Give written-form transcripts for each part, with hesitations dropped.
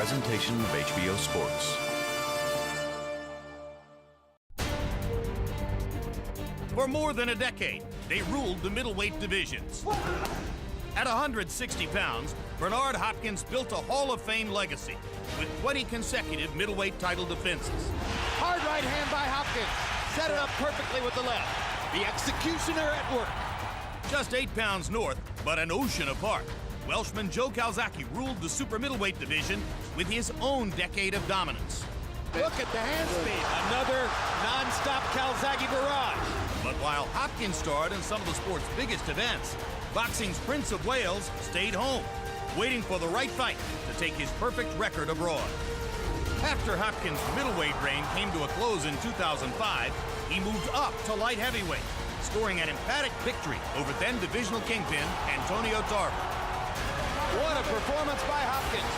presentation of HBO Sports. For more than a decade, they ruled the middleweight divisions. At 160 pounds, Bernard Hopkins built a Hall of Fame legacy with 20 consecutive middleweight title defenses. Hard right hand by Hopkins. Set it up perfectly with the left. The executioner at work. Just 8 pounds north, but an ocean apart, Welshman Joe Calzaghe ruled the super middleweight division with his own decade of dominance. Look at the hand speed. Another non-stop Calzaghe barrage. But while Hopkins starred in some of the sport's biggest events, boxing's Prince of Wales stayed home, waiting for the right fight to take his perfect record abroad. After Hopkins' middleweight reign came to a close in 2005, he moved up to light heavyweight, scoring an emphatic victory over then divisional kingpin Antonio Tarver. What a performance by Hopkins.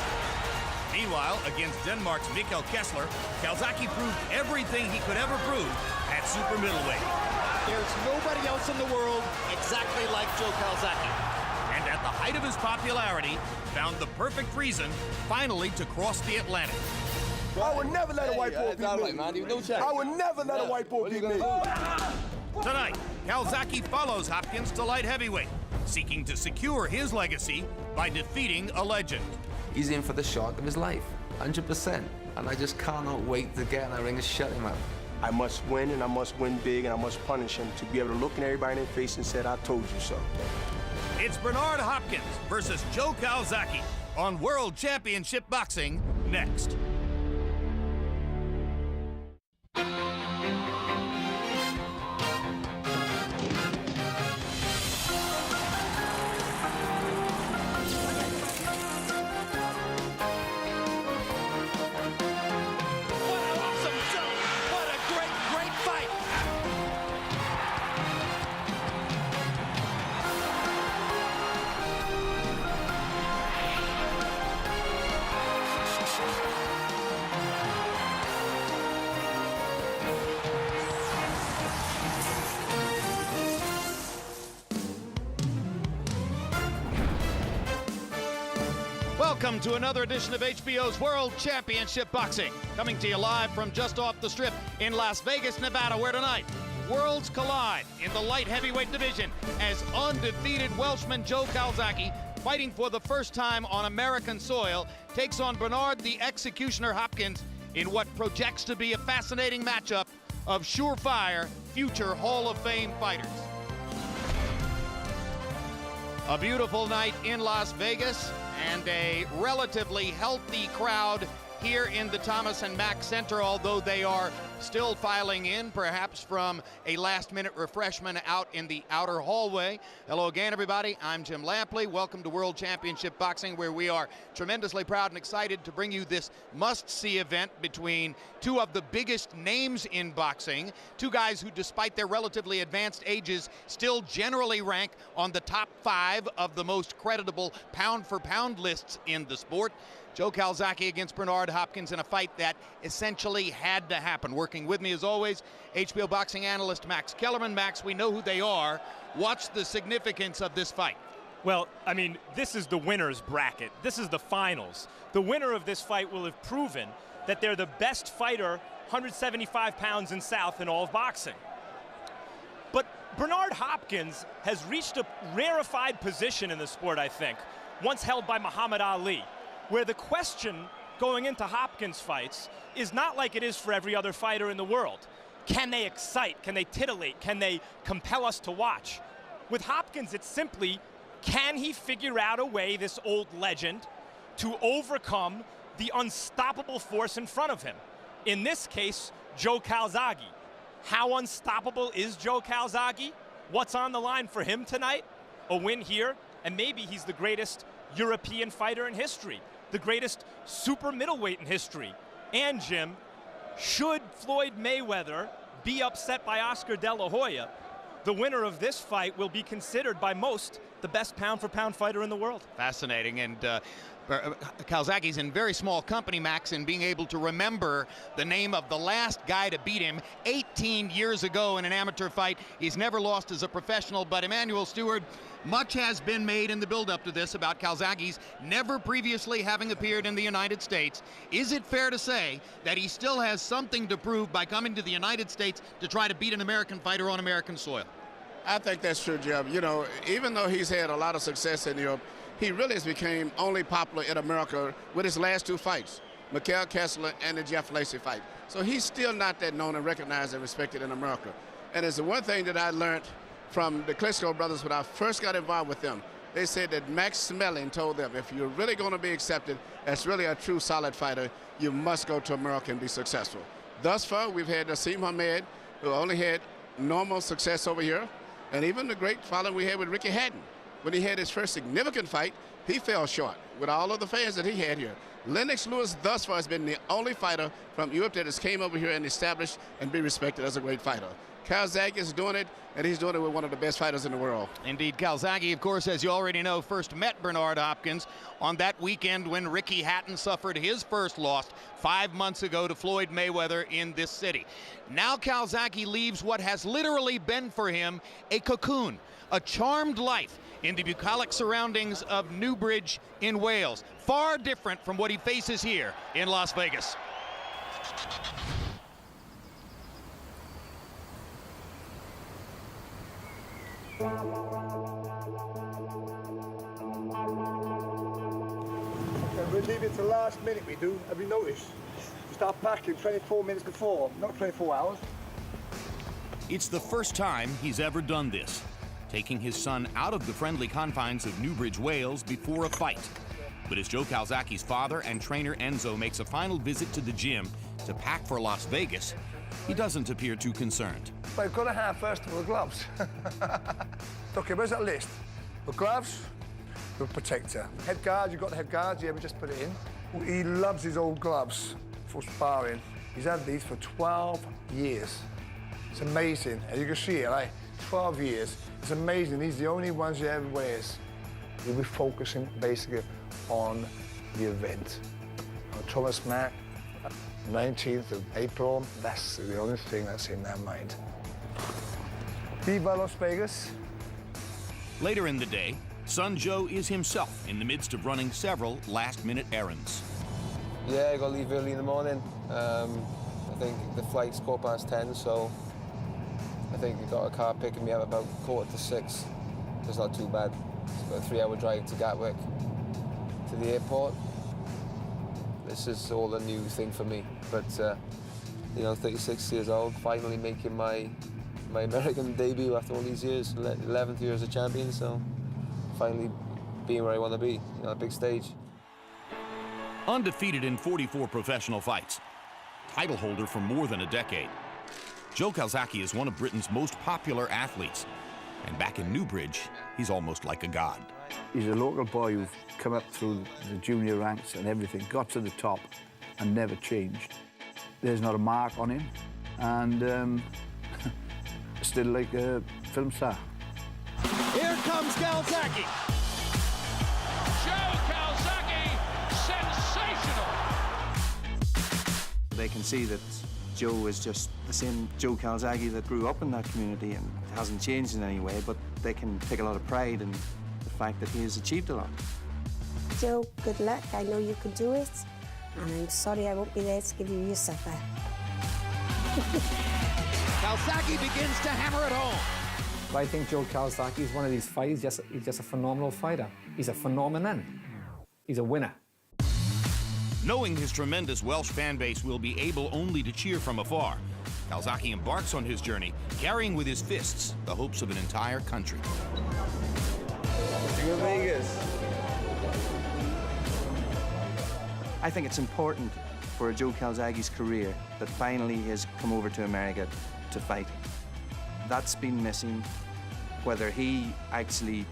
Meanwhile, against Denmark's Mikkel Kessler, Calzaghe proved everything he could ever prove at super middleweight. There's nobody else in the world exactly like Joe Calzaghe. And at the height of his popularity, found the perfect reason finally to cross the Atlantic. I would never let a white boy beat me. I would never let a white boy beat me. Tonight, Calzaghe follows Hopkins to light heavyweight, seeking to secure his legacy by defeating a legend. He's in for the shock of his life, 100%. And I just cannot wait to get in that ring and shut him up. I must win, and I must win big, and I must punish him to be able to look in everybody in their face and say, I told you so. It's Bernard Hopkins versus Joe Calzaghe on World Championship Boxing next. Welcome to another edition of HBO's World Championship Boxing, coming to you live from just off the Strip in Las Vegas, Nevada, where tonight worlds collide in the light heavyweight division as undefeated Welshman Joe Calzaghe, fighting for the first time on American soil, takes on Bernard the Executioner Hopkins in what projects to be a fascinating matchup of surefire future Hall of Fame fighters. A beautiful night in Las Vegas and a relatively healthy crowd here in the Thomas and Mack Center, although they are still filing in, perhaps from a last-minute refreshment out in the outer hallway. Hello again, everybody. I'm Jim Lampley. Welcome to World Championship Boxing, where we are tremendously proud and excited to bring you this must-see event between two of the biggest names in boxing, two guys who, despite their relatively advanced ages, still generally rank on the top 5 of the most creditable pound-for-pound lists in the sport. Joe Calzaghe against Bernard Hopkins in a fight that essentially had to happen. Working with me, as always, HBO boxing analyst Max Kellerman. Max, we know who they are. What's the significance of this fight? Well, I mean, this is the winner's bracket. This is the finals. The winner of this fight will have proven that they're the best fighter, 175 pounds and south, in all of boxing. But Bernard Hopkins has reached a rarefied position in the sport, I think, once held by Muhammad Ali, where the question going into Hopkins fights is not like it is for every other fighter in the world. Can they excite? Can they titillate? Can they compel us to watch? With Hopkins, it's simply, can he figure out a way, this old legend, to overcome the unstoppable force in front of him? In this case, Joe Calzaghe. How unstoppable is Joe Calzaghe? What's on the line for him tonight? A win here, and maybe he's the greatest European fighter in history, the greatest super middleweight in history. And Jim, should Floyd Mayweather be upset by Oscar De La Hoya, the winner of this fight will be considered by most the best pound-for-pound fighter in the world. Fascinating, and Calzaghe's in very small company, Max, in being able to remember the name of the last guy to beat him 18 years ago in an amateur fight. He's never lost as a professional, but Emmanuel Stewart, much has been made in the build-up to this about Calzaghe's never previously having appeared in the United States. Is it fair to say that he still has something to prove by coming to the United States to try to beat an American fighter on American soil? I think that's true, Jeb. You know, even though he's had a lot of success in Europe, he really has become only popular in America with his last two fights, Mikel Kessler and the Jeff Lacey fight. So he's still not that known and recognized and respected in America. And it's the one thing that I learned from the Klitschko brothers when I first got involved with them. They said that Max Smelling told them, if you're really going to be accepted as really a true solid fighter, you must go to America and be successful. Thus far, we've had Nassim Hamed, who only had normal success over here, and even the great following we had with Ricky Hatton. When he had his first significant fight, he fell short with all of the fans that he had here. Lennox Lewis thus far has been the only fighter from Europe that has came over here and established and be respected as a great fighter. Calzaghe is doing it, and he's doing it with one of the best fighters in the world. Indeed, Calzaghe, of course, as you already know, first met Bernard Hopkins on that weekend when Ricky Hatton suffered his first loss 5 months ago to Floyd Mayweather in this city. Now Calzaghe leaves what has literally been for him a cocoon, a charmed life in the bucolic surroundings of Newbridge in Wales. Far different from what he faces here in Las Vegas. We leave it to the last minute, we do. Have you noticed? We start packing 24 minutes before, not 24 hours. It's the first time he's ever done this, taking his son out of the friendly confines of Newbridge, Wales before a fight. But as Joe Calzaghe's father and trainer Enzo makes a final visit to the gym to pack for Las Vegas, he doesn't appear too concerned. But you've got to have, first of all, the gloves. Okay, where's that list? The gloves, the protector. Head guards, you've got the head guards, yeah, we just put it in. He loves his old gloves for sparring. He's had these for 12 years. It's amazing. As you can see it, like 12 years. It's amazing. These are the only ones he ever wears. We'll be focusing basically on the event. Thomas Mack, 19th of April, that's the only thing that's in their mind. Viva Las Vegas. Later in the day, son Joe is himself in the midst of running several last-minute errands. Yeah, I got to leave early in the morning. I think the flight's 10:15, so I think we got a car picking me up about 5:45. It's not too bad. It's about a 3-hour drive to Gatwick, to the airport. This is all a new thing for me, but you know, 36 years old, finally making my American debut after all these years, 11th year as a champion, so finally being where I want to be, you know, a big stage. Undefeated in 44 professional fights, title holder for more than a decade, Joe Calzaghe is one of Britain's most popular athletes, and back in Newbridge, he's almost like a god. He's a local boy who's come up through the junior ranks and everything, got to the top and never changed. There's not a mark on him, and still like a film star. Here comes Calzaghe. Joe Calzaghe, sensational. They can see that Joe is just the same Joe Calzaghe that grew up in that community and hasn't changed in any way, but they can take a lot of pride in the fact that he has achieved a lot. Joe, good luck. I know you can do it, and I'm sorry I won't be there to give you your supper. Calzaghe begins to hammer it home. I think Joe Calzaghe is one of these fighters. He's just a phenomenal fighter. He's a phenomenon. He's a winner. Knowing his tremendous Welsh fan base will be able only to cheer from afar, Calzaghe embarks on his journey, carrying with his fists the hopes of an entire country. Vegas. I think it's important for Joe Calzaghe's career that finally he has come over to America to fight. That's been missing, whether he actually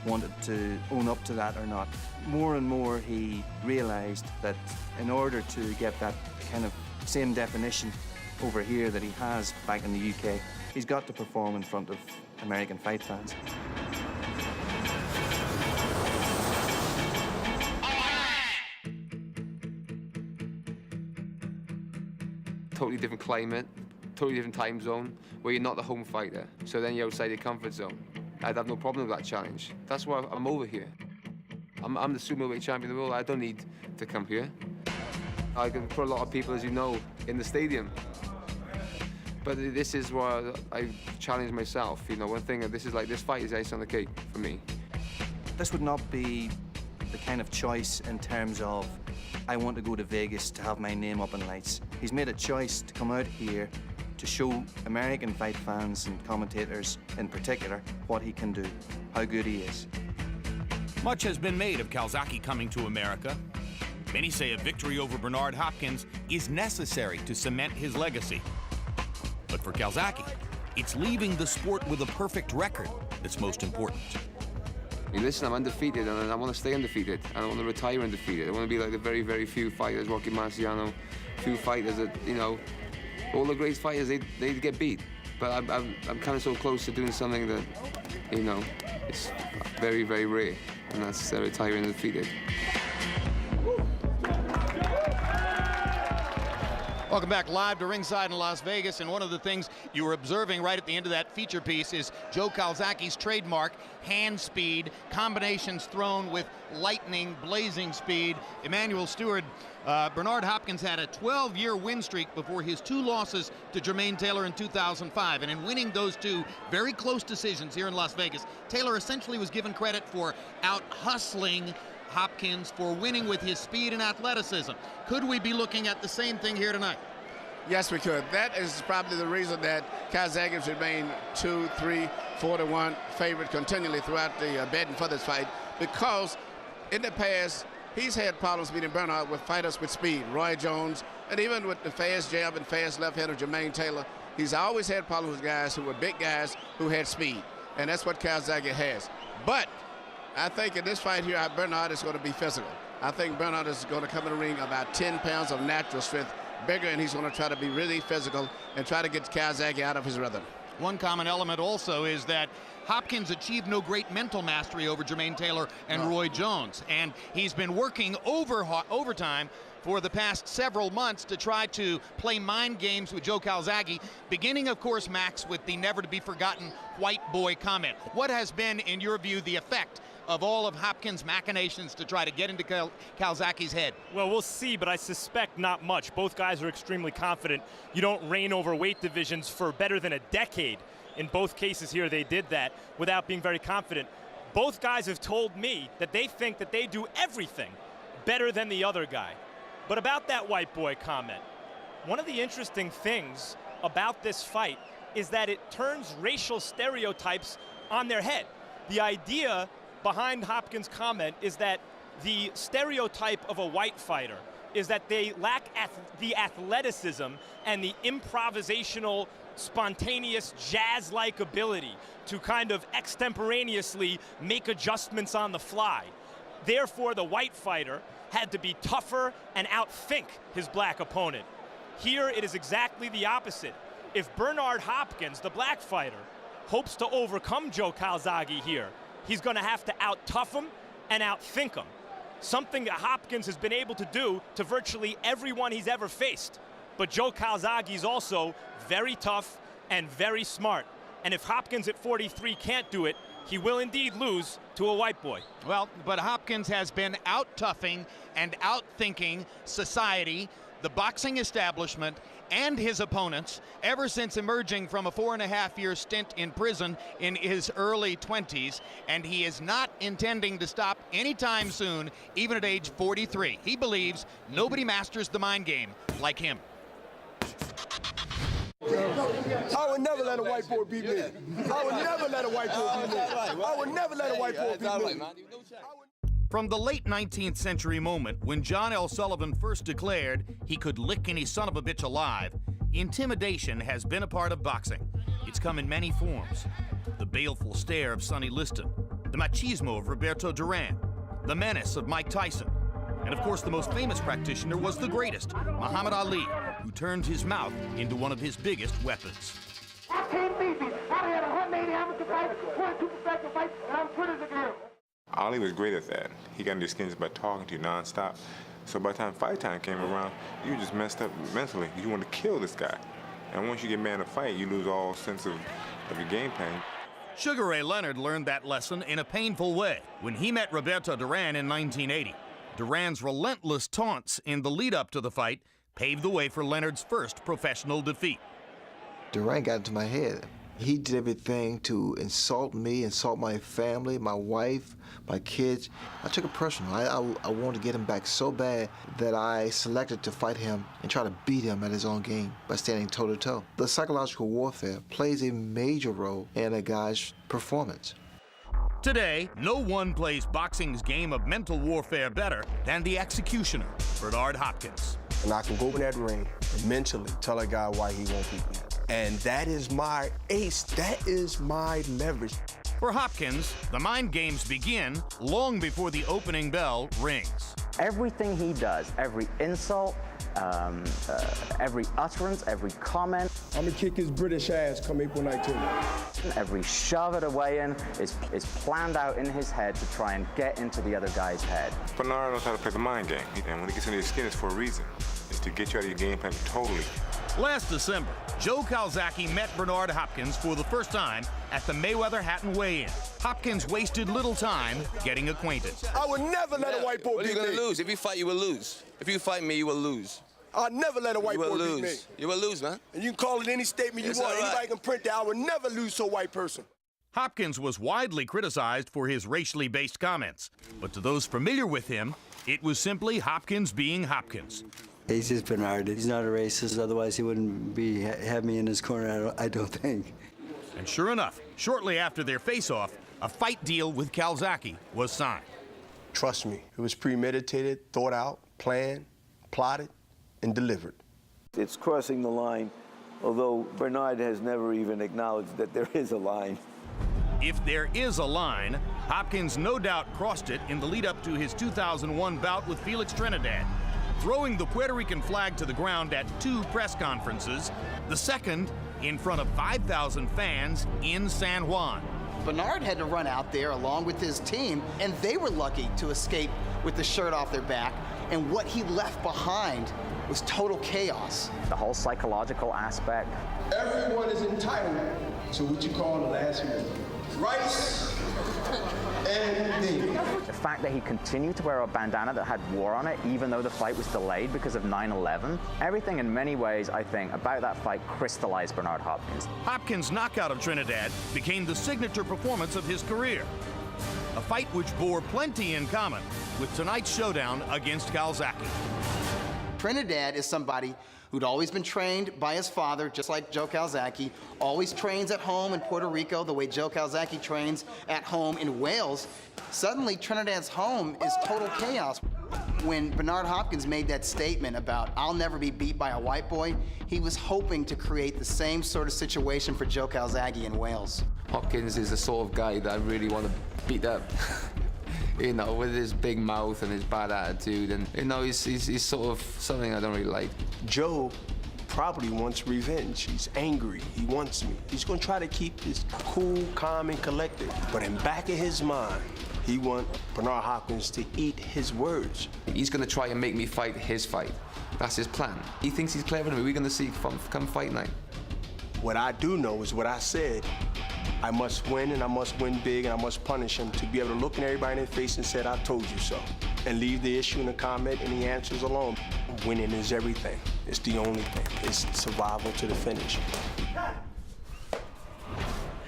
wanted to own up to that or not. More and more he realized that in order to get that kind of same definition over here that he has back in the UK, he's got to perform in front of American fight fans. totally different climate, totally different time zone, where you're not the home fighter. So then you're outside your comfort zone. I'd have no problem with that challenge. That's why I'm over here. I'm the super middleweight champion of the world. I don't need to come here. I can put a lot of people, as you know, in the stadium. But this is where I challenge myself. You know, one thing, this fight is ice on the cake for me. This would not be the kind of choice in terms of, I want to go to Vegas to have my name up in lights. He's made a choice to come out here to show American fight fans and commentators in particular what he can do, how good he is. Much has been made of Calzaghe coming to America. Many say a victory over Bernard Hopkins is necessary to cement his legacy. But for Calzaghe, it's leaving the sport with a perfect record that's most important. Hey, listen, I'm undefeated, and I want to stay undefeated. I don't want to retire undefeated. I want to be like the very, very few fighters, Rocky Marciano, few fighters that, you know, all the great fighters, they get beat. But I'm kind of so close to doing something that, you know, it's very, very rare, and that's retiring undefeated. Welcome back live to ringside in Las Vegas, and one of the things you were observing right at the end of that feature piece is Joe Calzaghe's trademark hand speed, combinations thrown with lightning, blazing speed. Emmanuel Stewart, Bernard Hopkins had a 12-year win streak before his 2 losses to Jermaine Taylor in 2005, and in winning those 2 very close decisions here in Las Vegas, Taylor essentially was given credit for out-hustling Hopkins for winning with his speed and athleticism. Could we be looking at the same thing here tonight? Yes, we could. That is probably the reason that Calzaghe has remained 2, 3, 4 to 1 favorite continually throughout the betting for this fight, because in the past he's had problems beating Bernard with fighters with speed. Roy Jones, and even with the fast jab and fast left hand of Jermaine Taylor, he's always had problems with guys who were big guys who had speed, and that's what Calzaghe has. But I think in this fight here, Bernard is going to be physical. I think Bernard is going to come in the ring about 10 pounds of natural strength bigger, and he's going to try to be really physical and try to get Calzaghe out of his rhythm. One common element also is that Hopkins achieved no great mental mastery over Jermaine Taylor and Roy Jones, and he's been working overtime for the past several months to try to play mind games with Joe Calzaghe, beginning, of course, Max, with the never-to-be-forgotten white boy comment. What has been, in your view, the effect of all of Hopkins' machinations to try to get into Calzaghe's head? Well, we'll see, but I suspect not much. Both guys are extremely confident. You don't reign over weight divisions for better than a decade. In both cases here, they did that without being very confident. Both guys have told me that they think that they do everything better than the other guy. But about that white boy comment, one of the interesting things about this fight is that it turns racial stereotypes on their head. The idea behind Hopkins' comment is that the stereotype of a white fighter is that they lack the athleticism and the improvisational, spontaneous, jazz-like ability to kind of extemporaneously make adjustments on the fly. Therefore, the white fighter had to be tougher and outthink his black opponent. Here, it is exactly the opposite. If Bernard Hopkins, the black fighter, hopes to overcome Joe Calzaghe here, he's going to have to out-tough him and out-think him, something that Hopkins has been able to do to virtually everyone he's ever faced. But Joe Calzaghe is also very tough and very smart. And if Hopkins at 43 can't do it, he will indeed lose to a white boy. Well, but Hopkins has been out-toughing and out-thinking society, the boxing establishment, and his opponents ever since emerging from a 4.5-year stint in prison in his early 20s, and he is not intending to stop anytime soon, even at age 43. He believes nobody masters the mind game like him. I would never let a white boy beat me. I would never let a white boy beat me. I would never let a white boy beat me. From the late 19th century moment when John L. Sullivan first declared he could lick any son of a bitch alive, intimidation has been a part of boxing. It's come in many forms. The baleful stare of Sonny Liston, the machismo of Roberto Duran, the menace of Mike Tyson, and of course the most famous practitioner was the greatest, Muhammad Ali, who turned his mouth into one of his biggest weapons. I can't beat me. I had 180 amateur fights, 22 professional fights, and I'm good as a girl. Ali was great at that. He got under your skins by talking to you nonstop. So by the time fight time came around, you just messed up mentally. You want to kill this guy. And once you get mad in a fight, you lose all sense of your game plan. Sugar Ray Leonard learned that lesson in a painful way when he met Roberto Duran in 1980. Duran's relentless taunts in the lead-up to the fight paved the way for Leonard's first professional defeat. Duran got into my head. He did everything to insult me, insult my family, my wife, my kids. I took it personal. I wanted to get him back so bad that I selected to fight him and try to beat him at his own game by standing toe-to-toe. The psychological warfare plays a major role in a guy's performance. Today, no one plays boxing's game of mental warfare better than the executioner, Bernard Hopkins. And I can go in that ring and mentally tell a guy why he won't beat me. And that is my ace. That is my leverage. For Hopkins, the mind games begin long before the opening bell rings. Everything he does, every insult, every utterance, every comment. I'm gonna kick his British ass come April 19th. Every shove at a weigh-in is planned out in his head to try and get into the other guy's head. Bernard knows how to play the mind game. And when he gets into your skin, it's for a reason. It's to get you out of your game plan totally. Last December, Joe Calzaghe met Bernard Hopkins for the first time at the Mayweather-Hatton weigh-in. Hopkins wasted little time getting acquainted. I would never let a white boy beat me. What are you going to lose? If you fight, you will lose. If you fight me, you will lose. I'll never let a white boy beat me. You will lose, man. And you can call it any statement you want. Right. Anybody can print that. I would never lose to a white person. Hopkins was widely criticized for his racially based comments. But to those familiar with him, it was simply Hopkins being Hopkins. He's just Bernard. He's not a racist, otherwise he wouldn't have me in his corner, I don't think. And sure enough, shortly after their face-off, a fight deal with Calzaghe was signed. Trust me, it was premeditated, thought out, planned, plotted, and delivered. It's crossing the line, although Bernard has never even acknowledged that there is a line. If there is a line, Hopkins no doubt crossed it in the lead-up to his 2001 bout with Felix Trinidad, throwing the Puerto Rican flag to the ground at 2 press conferences, the second in front of 5,000 fans in San Juan. Bernard had to run out there along with his team, and they were lucky to escape with the shirt off their back, and what he left behind was total chaos. The whole psychological aspect. Everyone is entitled to what you call the last word. Rights and dignity. The fact that he continued to wear a bandana that had war on it, even though the fight was delayed because of 9/11, everything in many ways, I think, about that fight crystallized Bernard Hopkins. Hopkins' knockout of Trinidad became the signature performance of his career. A fight which bore plenty in common with tonight's showdown against Calzaghe. Trinidad is somebody who'd always been trained by his father, just like Joe Calzaghe, always trains at home in Puerto Rico the way Joe Calzaghe trains at home in Wales. Suddenly, Trinidad's home is total chaos. When Bernard Hopkins made that statement about, "I'll never be beat by a white boy," he was hoping to create the same sort of situation for Joe Calzaghe in Wales. Hopkins is the sort of guy that I really want to beat up. You know, with his big mouth and his bad attitude, and you know, he's sort of something I don't really like. Joe probably wants revenge. He's angry. He wants me. He's gonna try to keep his cool, calm, and collected. But in back of his mind, he wants Bernard Hopkins to eat his words. He's gonna try and make me fight his fight. That's his plan. He thinks he's clever than me. We're gonna see come fight night. What I do know is what I said. I must win, and I must win big, and I must punish him to be able to look in everybody in their face and say, "I told you so," and leave the issue and the comment and the answers alone. Winning is everything. It's the only thing. It's survival to the finish.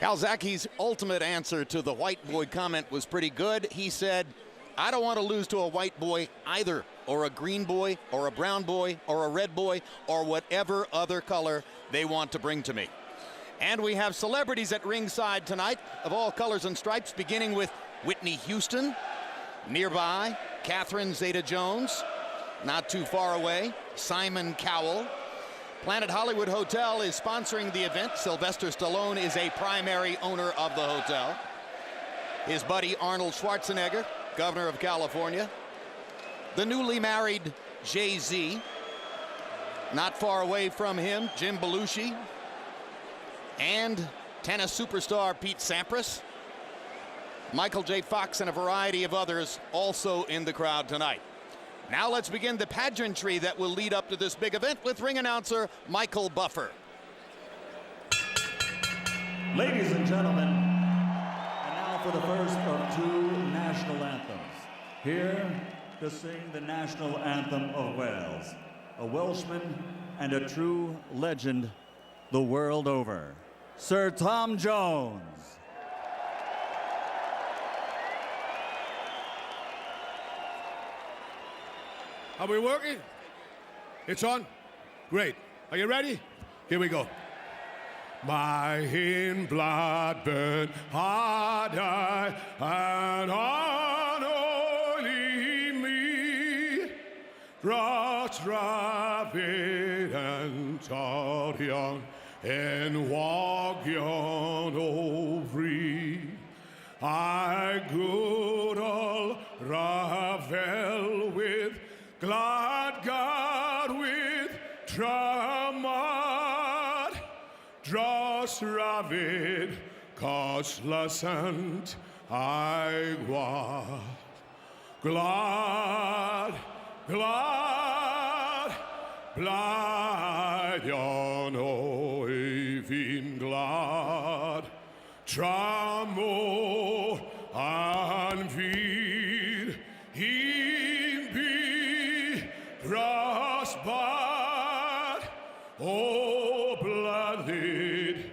Calzaghe's ultimate answer to the white boy comment was pretty good. He said, "I don't want to lose to a white boy either, or a green boy, or a brown boy, or a red boy, or whatever other color they want to bring to me." And we have celebrities at ringside tonight of all colors and stripes, beginning with Whitney Houston. Nearby, Catherine Zeta-Jones. Not too far away, Simon Cowell. Planet Hollywood Hotel is sponsoring the event. Sylvester Stallone is a primary owner of the hotel. His buddy Arnold Schwarzenegger, governor of California. The newly married Jay-Z. Not far away from him, Jim Belushi. And tennis superstar Pete Sampras. Michael J. Fox and a variety of others also in the crowd tonight. Now let's begin the pageantry that will lead up to this big event with ring announcer Michael Buffer. Ladies and gentlemen, and now for the first of two national anthems. Here to sing the national anthem of Wales, a Welshman and a true legend the world over, Sir Tom Jones. Are we working? It's on? Great. Are you ready? Here we go. My in blood burn harder and only me, Ross Rabbit and Torion and Wagion Ovry. I good all Ravel with glad God with Tramad, Dross Ravid, Costless and Igua. Glad, glad, Bladion Oivin glad, Tramo and Vid, in be Rosbad, oh blooded,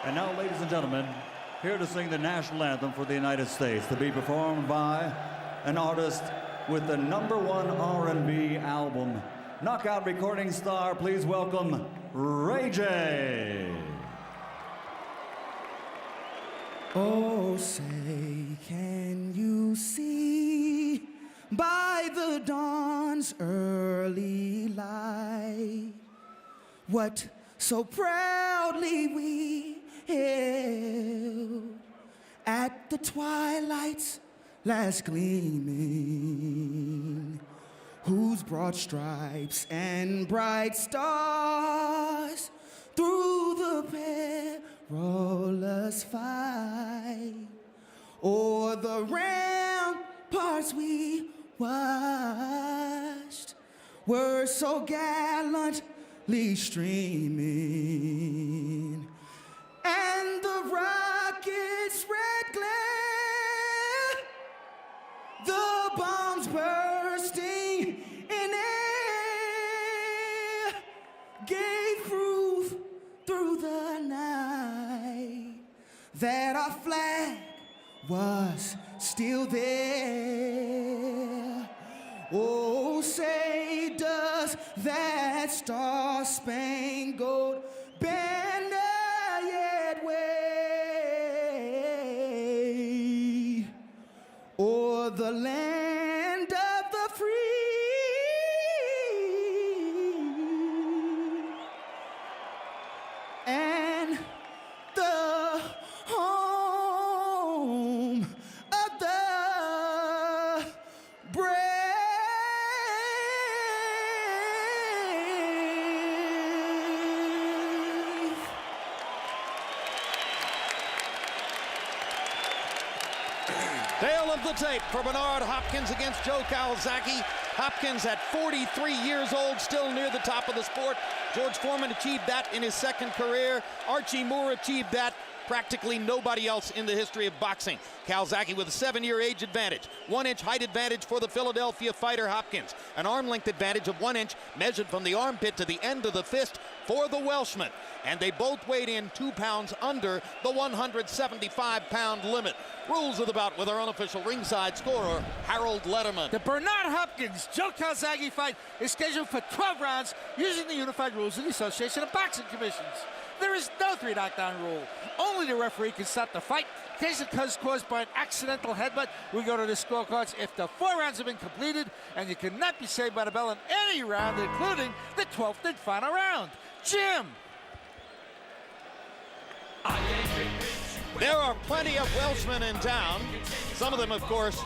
And now, ladies and gentlemen, here to sing the national anthem for the United States, to be performed by an artist with the #1 R&B album, Knockout recording star, please welcome Ray J. Oh, say, can you see by the dawn's early light what so proudly we hailed at the twilight's last gleaming, whose broad stripes and bright stars through the perilous fight o'er the ramparts we watched were so gallantly streaming, and the rocket's red glare, the bombs bursting in air, gave proof through the night that our flag was still there. Oh, say, does that star-spangled banner yet wave o'er the land of the free and the home of the brave? Tale of the tape for Bernard Hopkins against Joe Calzaghe. Hopkins at 43 years old, still near the top of the sport. George Foreman achieved that in his second career. Archie Moore achieved that. Practically nobody else in the history of boxing. Calzaghe with a 7-year age advantage, 1-inch height advantage for the Philadelphia fighter Hopkins, an arm length advantage of 1 inch measured from the armpit to the end of the fist for the Welshman. And they both weighed in 2 pounds under the 175-pound limit. Rules of the bout with our unofficial ringside scorer, Harold Letterman. The Bernard Hopkins-Joe Calzaghe fight is scheduled for 12 rounds using the unified rules of the Association of Boxing Commissions. There is no 3 knockdown rule. Only the referee can stop the fight. In case it is caused by an accidental headbutt, we go to the scorecards if the 4 rounds have been completed, and you cannot be saved by the bell in any round, including the 12th and final round. Jim. There are plenty of Welshmen in town. Some of them, of course,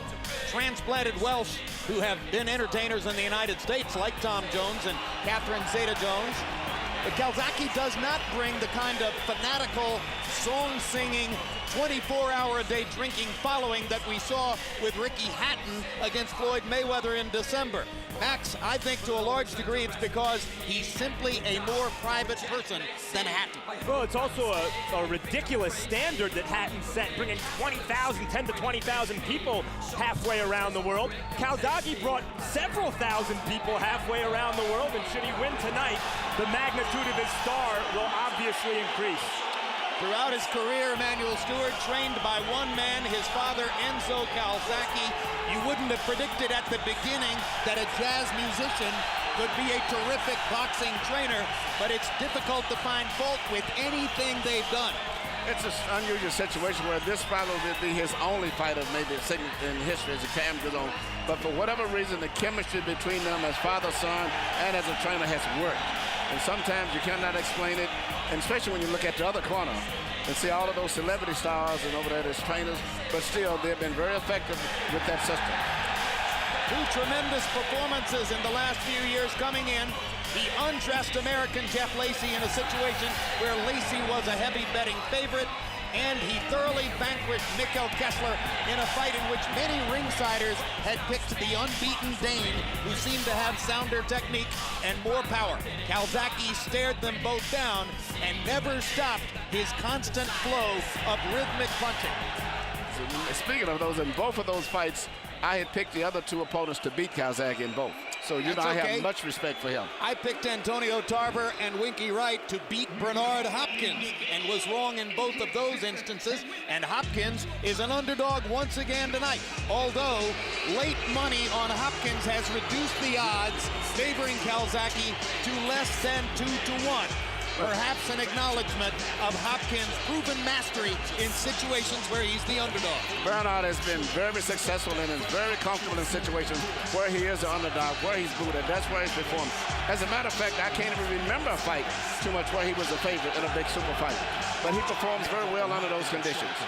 transplanted Welsh who have been entertainers in the United States, like Tom Jones and Catherine Zeta-Jones. But Calzaghe does not bring the kind of fanatical, song-singing, 24-hour-a-day drinking following that we saw with Ricky Hatton against Floyd Mayweather in December. Max, I think to a large degree it's because he's simply a more private person than Hatton. Well, it's also a ridiculous standard that Hatton set, bringing 10 to 20,000 people halfway around the world. Calzaghe brought several thousand people halfway around the world, and should he win tonight, the magnitude of his star will obviously increase. Throughout his career, Emanuel Stewart trained by one man, his father, Enzo Calzaghe. You wouldn't have predicted at the beginning that a jazz musician could be a terrific boxing trainer, but it's difficult to find fault with anything they've done. It's an unusual situation where this probably will be his only fight of maybe in history as the time goes on. But for whatever reason, the chemistry between them as father-son and as a trainer has worked. And sometimes you cannot explain it, and especially when you look at the other corner and see all of those celebrity stars and over there as trainers, but still they've been very effective with that system. Two tremendous performances in the last few years coming in. He undressed American Jeff Lacey in a situation where Lacey was a heavy betting favorite, and he thoroughly vanquished Mikkel Kessler in a fight in which many ringsiders had picked the unbeaten Dane, who seemed to have sounder technique and more power. Calzaghe stared them both down and never stopped his constant flow of rhythmic punching. Speaking of those, in both of those fights, I had picked the other two opponents to beat Calzaghe in both. So you know I have much respect for him. I picked Antonio Tarver and Winky Wright to beat Bernard Hopkins and was wrong in both of those instances. And Hopkins is an underdog once again tonight. Although late money on Hopkins has reduced the odds, favoring Calzaghe to less than 2-1. Perhaps an acknowledgement of Hopkins' proven mastery in situations where he's the underdog. Bernard has been very successful and is very comfortable in situations where he is the underdog, where he's booted. That's where he's performed. As a matter of fact, I can't even remember a fight too much where he was a favorite in a big super fight. But he performs very well under those conditions.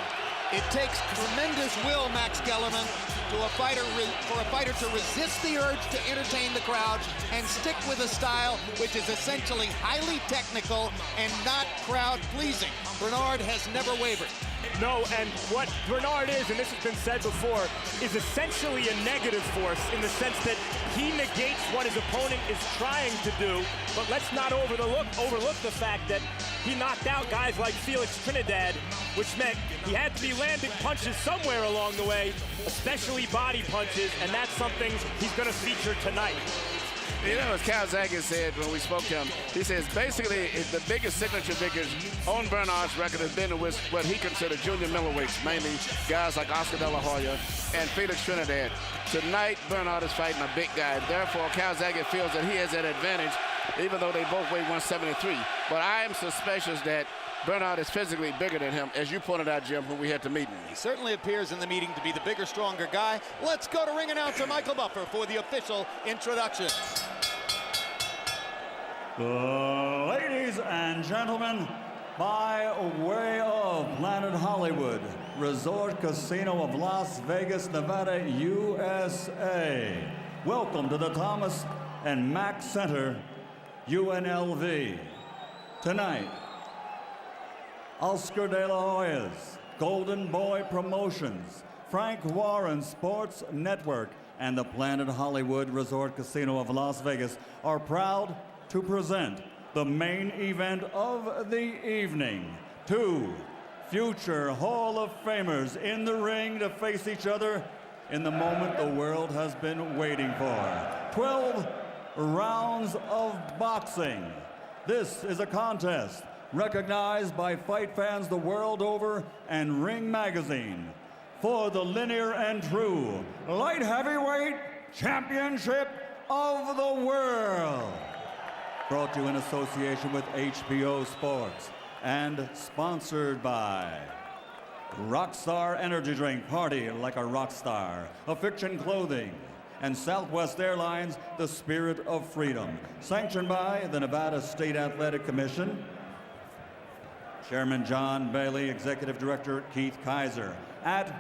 It takes tremendous will, Max Kellerman, for a fighter to resist the urge to entertain the crowd and stick with a style which is essentially highly technical and not crowd-pleasing. Bernard has never wavered. No, and what Bernard is, and this has been said before, is essentially a negative force in the sense that he negates what his opponent is trying to do, but let's not overlook the fact that he knocked out guys like Felix Trinidad, which meant he had to be landing punches somewhere along the way, especially body punches, and that's something he's going to feature tonight. You know, as Calzaghe said when we spoke to him, he says basically the biggest signature figures on Bernard's record has been with what he considered junior middleweights, mainly guys like Oscar De La Hoya and Felix Trinidad. Tonight, Bernard is fighting a big guy. Therefore, Calzaghe feels that he has that advantage, even though they both weigh 173. But I am suspicious that Bernard is physically bigger than him, as you pointed out, Jim, when we had the meeting. He certainly appears in the meeting to be the bigger, stronger guy. Let's go to ring announcer Michael Buffer for the official introduction. Ladies and gentlemen, by way of Planet Hollywood, Resort Casino of Las Vegas, Nevada, USA, welcome to the Thomas and Mack Center, UNLV. Tonight, Oscar De La Hoya's Golden Boy Promotions, Frank Warren Sports Network, and the Planet Hollywood Resort Casino of Las Vegas are proud to present the main event of the evening. Two future Hall of Famers in the ring to face each other in the moment the world has been waiting for. 12 rounds of boxing. This is a contest recognized by fight fans the world over and Ring Magazine for the linear and true light heavyweight championship of the world. Brought to you in association with HBO Sports and sponsored by Rockstar Energy Drink, party like a rock star, Affliction Clothing, and Southwest Airlines, the Spirit of Freedom. Sanctioned by the Nevada State Athletic Commission, Chairman John Bailey, Executive Director Keith Kaiser. At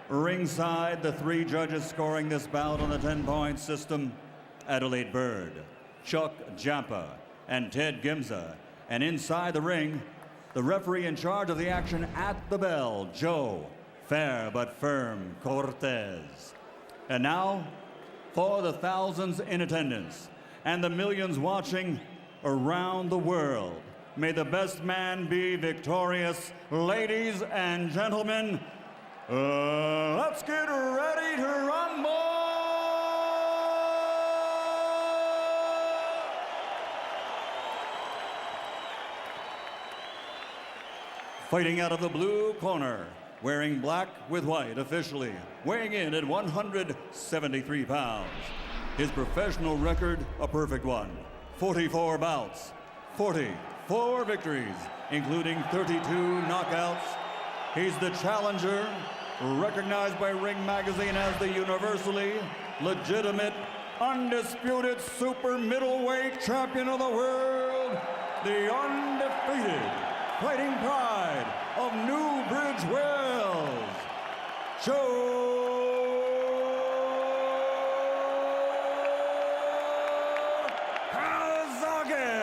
Ringside, the 3 judges scoring this bout on the 10-point system: Adelaide Bird, Chuck Jampa, and Ted Gimza. And inside the ring, the referee in charge of the action at the bell, Joe Fair but Firm Cortez. And now, for the thousands in attendance and the millions watching around the world, may the best man be victorious. Ladies and gentlemen, let's get ready to rumble! Fighting out of the blue corner, wearing black with white officially, weighing in at 173 pounds. His professional record, a perfect one. 44 bouts, 44 victories, including 32 knockouts. He's the challenger, recognized by Ring Magazine as the universally legitimate, undisputed super middleweight champion of the world, the undefeated fighting pride of Newbridge, Wales, Joe Calzaghe.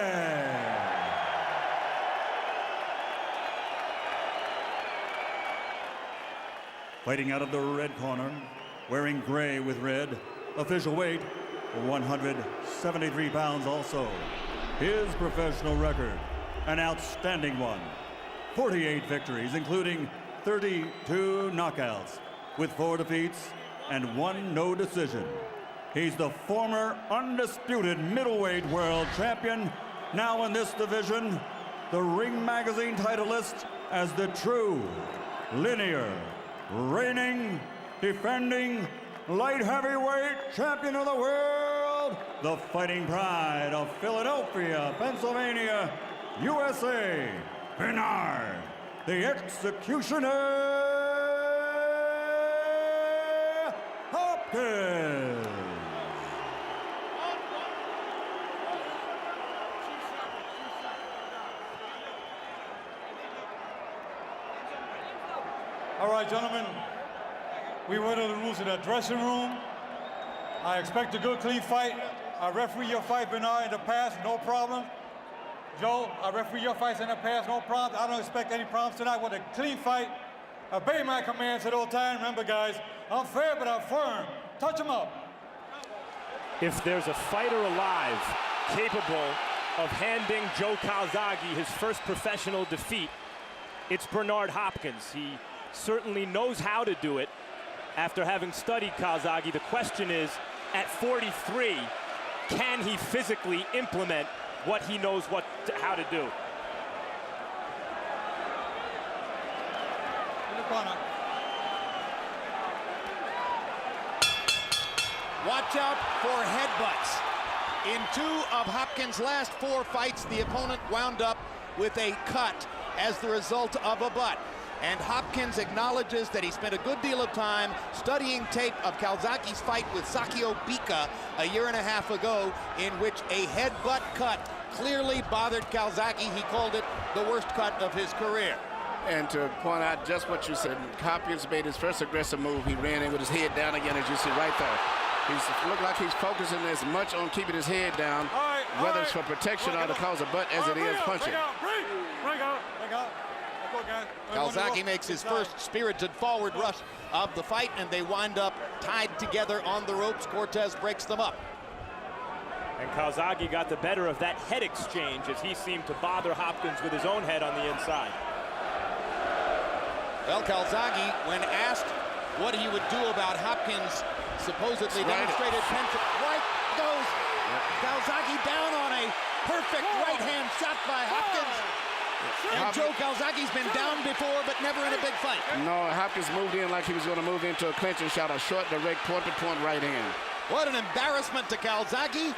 Fighting out of the red corner, wearing gray with red, official weight 173 pounds also. His professional record, an outstanding one. 48 victories, including 32 knockouts, with 4 defeats and 1 no decision. He's the former undisputed middleweight world champion, now in this division, the Ring Magazine title list as the true, linear, reigning, defending, light heavyweight champion of the world, the fighting pride of Philadelphia, Pennsylvania, USA, Bernard, the Executioner Hopkins. All right, gentlemen, we went over the rules in the dressing room. I expect a good, clean fight. I referee your fight, Bernard, in the past, no problem. Joe, I referee your fights in the past, no problems. I don't expect any problems tonight. I want a clean fight. Obey my commands at all times. Remember, guys, I'm fair, but I'm firm. Touch him up. If there's a fighter alive capable of handing Joe Calzaghe his first professional defeat, it's Bernard Hopkins. He certainly knows how to do it after having studied Calzaghe. The question is, at 43, can he physically implement what he knows how to do? In the corner. Watch out for headbutts. In 2 of Hopkins' last 4 fights, the opponent wound up with a cut as the result of a butt. And Hopkins acknowledges that he spent a good deal of time studying tape of Calzaghe's fight with Sakio Bika a year and a half ago, in which a headbutt cut clearly bothered Calzaghe. He called it the worst cut of his career. And to point out just what you said, Hopkins made his first aggressive move. He ran in with his head down again, as you see right there. He looked like he's focusing as much on keeping his head down, whether it's for protection or to cause a butt as it is punching. Calzaghe makes his first spirited forward rush of the fight, and they wind up tied together on the ropes. Cortez breaks them up. And Calzaghe got the better of that head exchange as he seemed to bother Hopkins with his own head on the inside. Well, Calzaghe, when asked what he would do about Hopkins' supposedly demonstrated penchant, right goes Calzaghe down on a perfect right-hand shot by Hopkins. And Joe Calzaghe's been down before, but never in a big fight. No, Hopkins moved in like he was going to move into a clinching shot, a short, direct, point-to-point right hand. What an embarrassment to Calzaghe,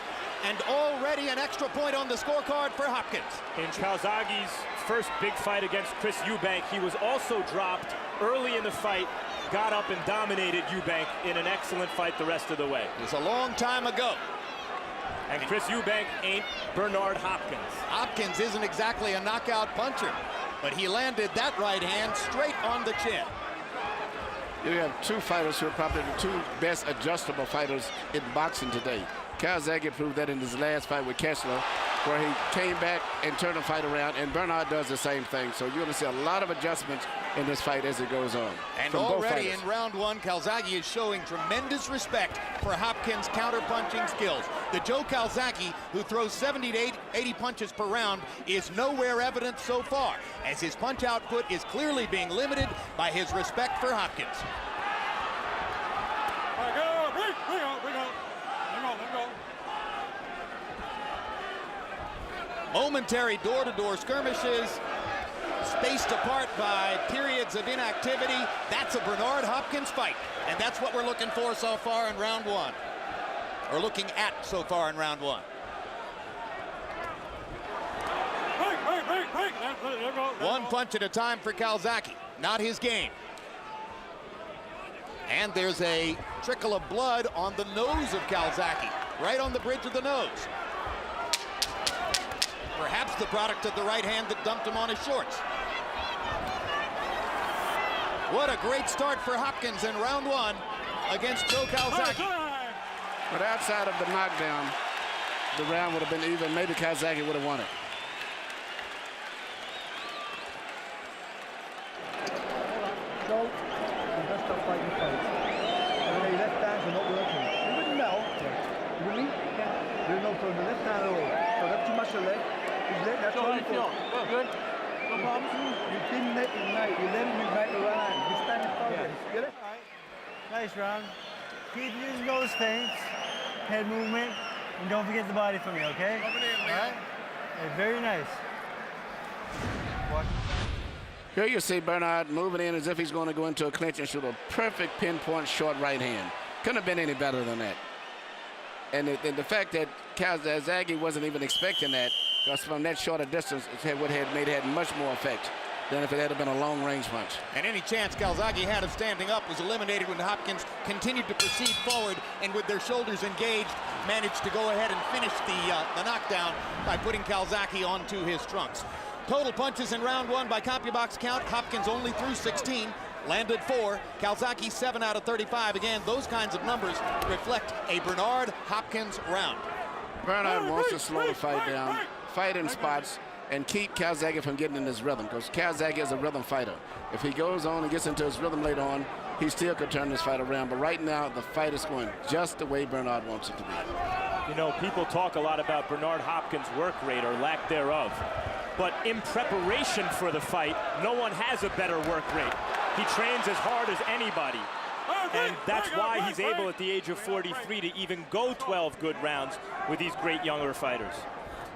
and already an extra point on the scorecard for Hopkins. In Calzaghe's first big fight against Chris Eubank, he was also dropped early in the fight, got up and dominated Eubank in an excellent fight the rest of the way. It was a long time ago. And Chris Eubank ain't Bernard Hopkins. Hopkins isn't exactly a knockout puncher, but he landed that right hand straight on the chin. You have two fighters who are probably the two best adjustable fighters in boxing today. Calzaghe proved that in his last fight with Kessler, where he came back and turned the fight around, and Bernard does the same thing. So you're going to see a lot of adjustments in this fight as it goes on. And already in round one, Calzaghe is showing tremendous respect for Hopkins' counter-punching skills. The Joe Calzaghe, who throws 70 to 80 punches per round, is nowhere evident so far, as his punch output is clearly being limited by his respect for Hopkins. All right, go, bring on. Momentary door-to-door skirmishes, spaced apart by periods of inactivity. That's a Bernard Hopkins fight, and that's what we're looking for so far in round one, or looking at so far in round one. One punch at a time for Calzaghe, not his game. And there's a trickle of blood on the nose of Calzaghe, right on the bridge of the nose. Perhaps the product of the right hand that dumped him on his shorts. What a great start for Hopkins in round one against Joe Calzaghe. But outside of the knockdown, the round would have been even. Maybe Calzaghe would have won it. Joe, the best of fighting fights. Your left hands are not working. You wouldn't know. You with me? Yeah. You know from the left hand at all. So that's too much your leg. His leg, that's all you feel. Good. No problem. You didn't let him night. You let him make the right. You stand in front of him. Get it? All right. Nice round. Keep using those feints, head movement, and don't forget the body from you, okay? All right? Very nice. What? Here you see Bernard moving in as if he's going to go into a clinch and shoot a perfect pinpoint short right hand. Couldn't have been any better than that. And the fact that Calzaghe wasn't even expecting that, because from that shorter distance, it would have had much more effect than if it had been a long-range punch. And any chance Calzaghe had of standing up was eliminated when Hopkins continued to proceed forward, and with their shoulders engaged, managed to go ahead and finish the knockdown by putting Calzaghe onto his trunks. Total punches in round one by CompuBox count. Hopkins only threw 16, landed 4. Calzaghe 7 out of 35. Again, those kinds of numbers reflect a Bernard Hopkins round. Bernard wants to slow the fight down, fight in spots, and keep Calzaghe from getting in his rhythm, because Calzaghe is a rhythm fighter. If he goes on and gets into his rhythm later on, he still could turn this fight around. But right now, the fight is going just the way Bernard wants it to be. You know, people talk a lot about Bernard Hopkins' work rate or lack thereof. But in preparation for the fight, no one has a better work rate. He trains as hard as anybody. And that's why he's able at the age of 43 to even go 12 good rounds with these great younger fighters.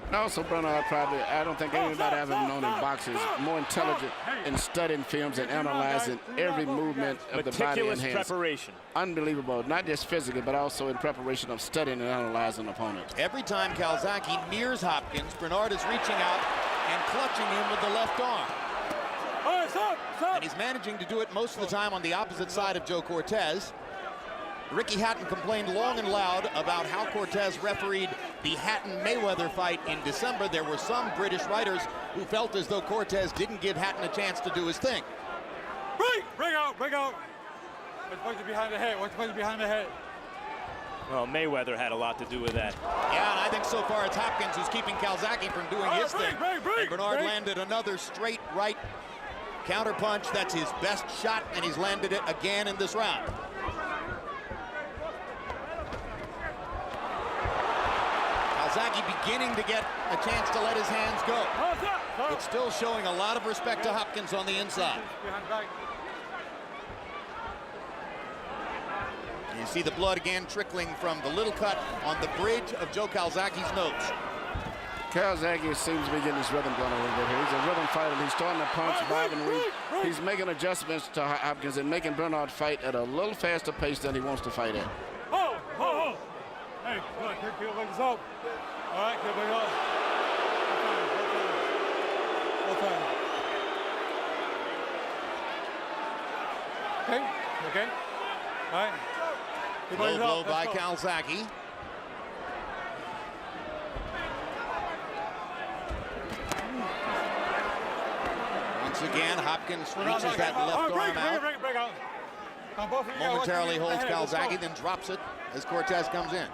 And also Bernard probably, I don't think anybody I've ever known in boxing is more intelligent in studying films and analyzing every movement of the body and hands. Meticulous preparation. Unbelievable, not just physically, but also in preparation of studying and analyzing opponents. Every time Calzaghe nears Hopkins, Bernard is reaching out and clutching him with the left arm. And he's managing to do it most of the time on the opposite side of Joe Cortez. Ricky Hatton complained long and loud about how Cortez refereed the Hatton-Mayweather fight in December. There were some British writers who felt as though Cortez didn't give Hatton a chance to do his thing. Bring out. What's punch behind the head? Well, Mayweather had a lot to do with that. Yeah, and I think so far it's Hopkins who's keeping Calzaghe from doing his thing. And Bernard landed another straight right counterpunch. That's his best shot, and he's landed it again in this round. Calzaghe beginning to get a chance to let his hands go. But still showing a lot of respect to Hopkins on the inside. You see the blood again trickling from the little cut on the bridge of Joe Calzaghe's nose. Calzaghe seems to be getting his rhythm going a little bit here. He's a rhythm fighter. He's starting to punch, bob, and weave. He's making adjustments to Hopkins and making Bernard fight at a little faster pace than he wants to fight at. Hey, keep legs up. All right, keep legs up. Full time. Okay. All right. Low blow by Calzaghe. Once again, Hopkins reaches that left arm out. Momentarily holds Calzaghe, then drops it as Cortez comes in.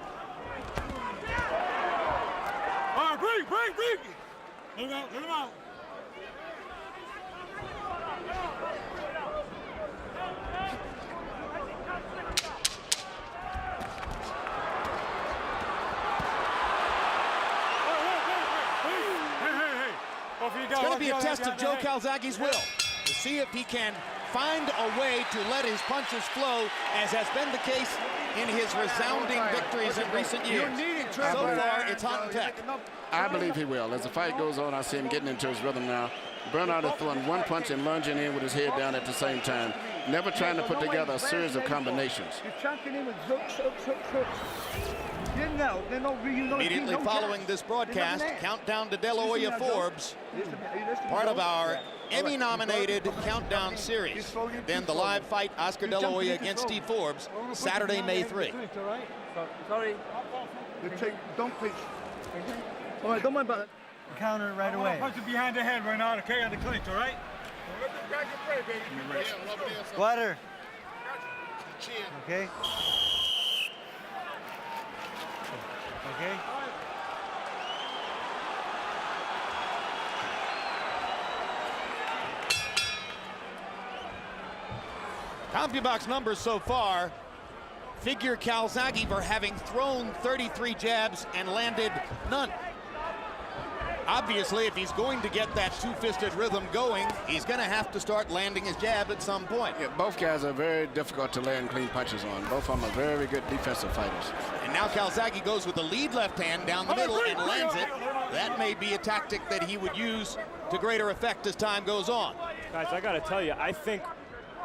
All right, break. Let him out. It's going to be a test of Joe Calzaghe's will to see if he can find a way to let his punches flow, as has been the case in his resounding victories in recent years. So far, it's hot and tech. I believe he will. As the fight goes on, I see him getting into his rhythm now. Bernard is throwing one punch and lunging in with his head down at the same time, never trying to put together a series of combinations. You're chanting him with hooks. Immediately following this broadcast, countdown to De La Hoya Forbes, part of our Emmy-nominated countdown series. Then the live fight, Oscar De La Hoya against Steve Forbes, Saturday, May 3. Sorry. Don't clinch. All right, don't mind about it. Counter right away. Punch it behind the head right now to carry on the clinch, all right? Water. Okay. Okay. CompuBox numbers so far figure Calzaghe for having thrown 33 jabs and landed none. Obviously, if he's going to get that two-fisted rhythm going, he's going to have to start landing his jab at some point. Yeah, both guys are very difficult to land clean punches on. Both of them are very good defensive fighters. And now Calzaghe goes with the lead left hand down the middle and lands it. That may be a tactic that he would use to greater effect as time goes on. Guys, I got to tell you, I think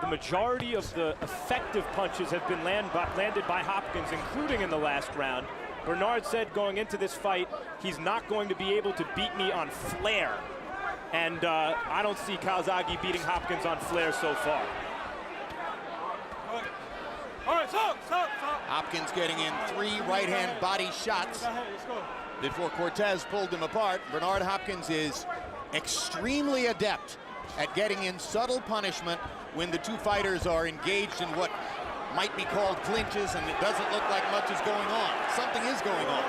the majority of the effective punches have been landed by Hopkins, including in the last round. Bernard said going into this fight, he's not going to be able to beat me on flair. And I don't see Calzaghe beating Hopkins on flair so far. All right, stop. Hopkins getting in 3 right-hand body shots before Cortez pulled him apart. Bernard Hopkins is extremely adept at getting in subtle punishment when the two fighters are engaged in what might be called clinches, and it doesn't look like much is going on. Something is going on,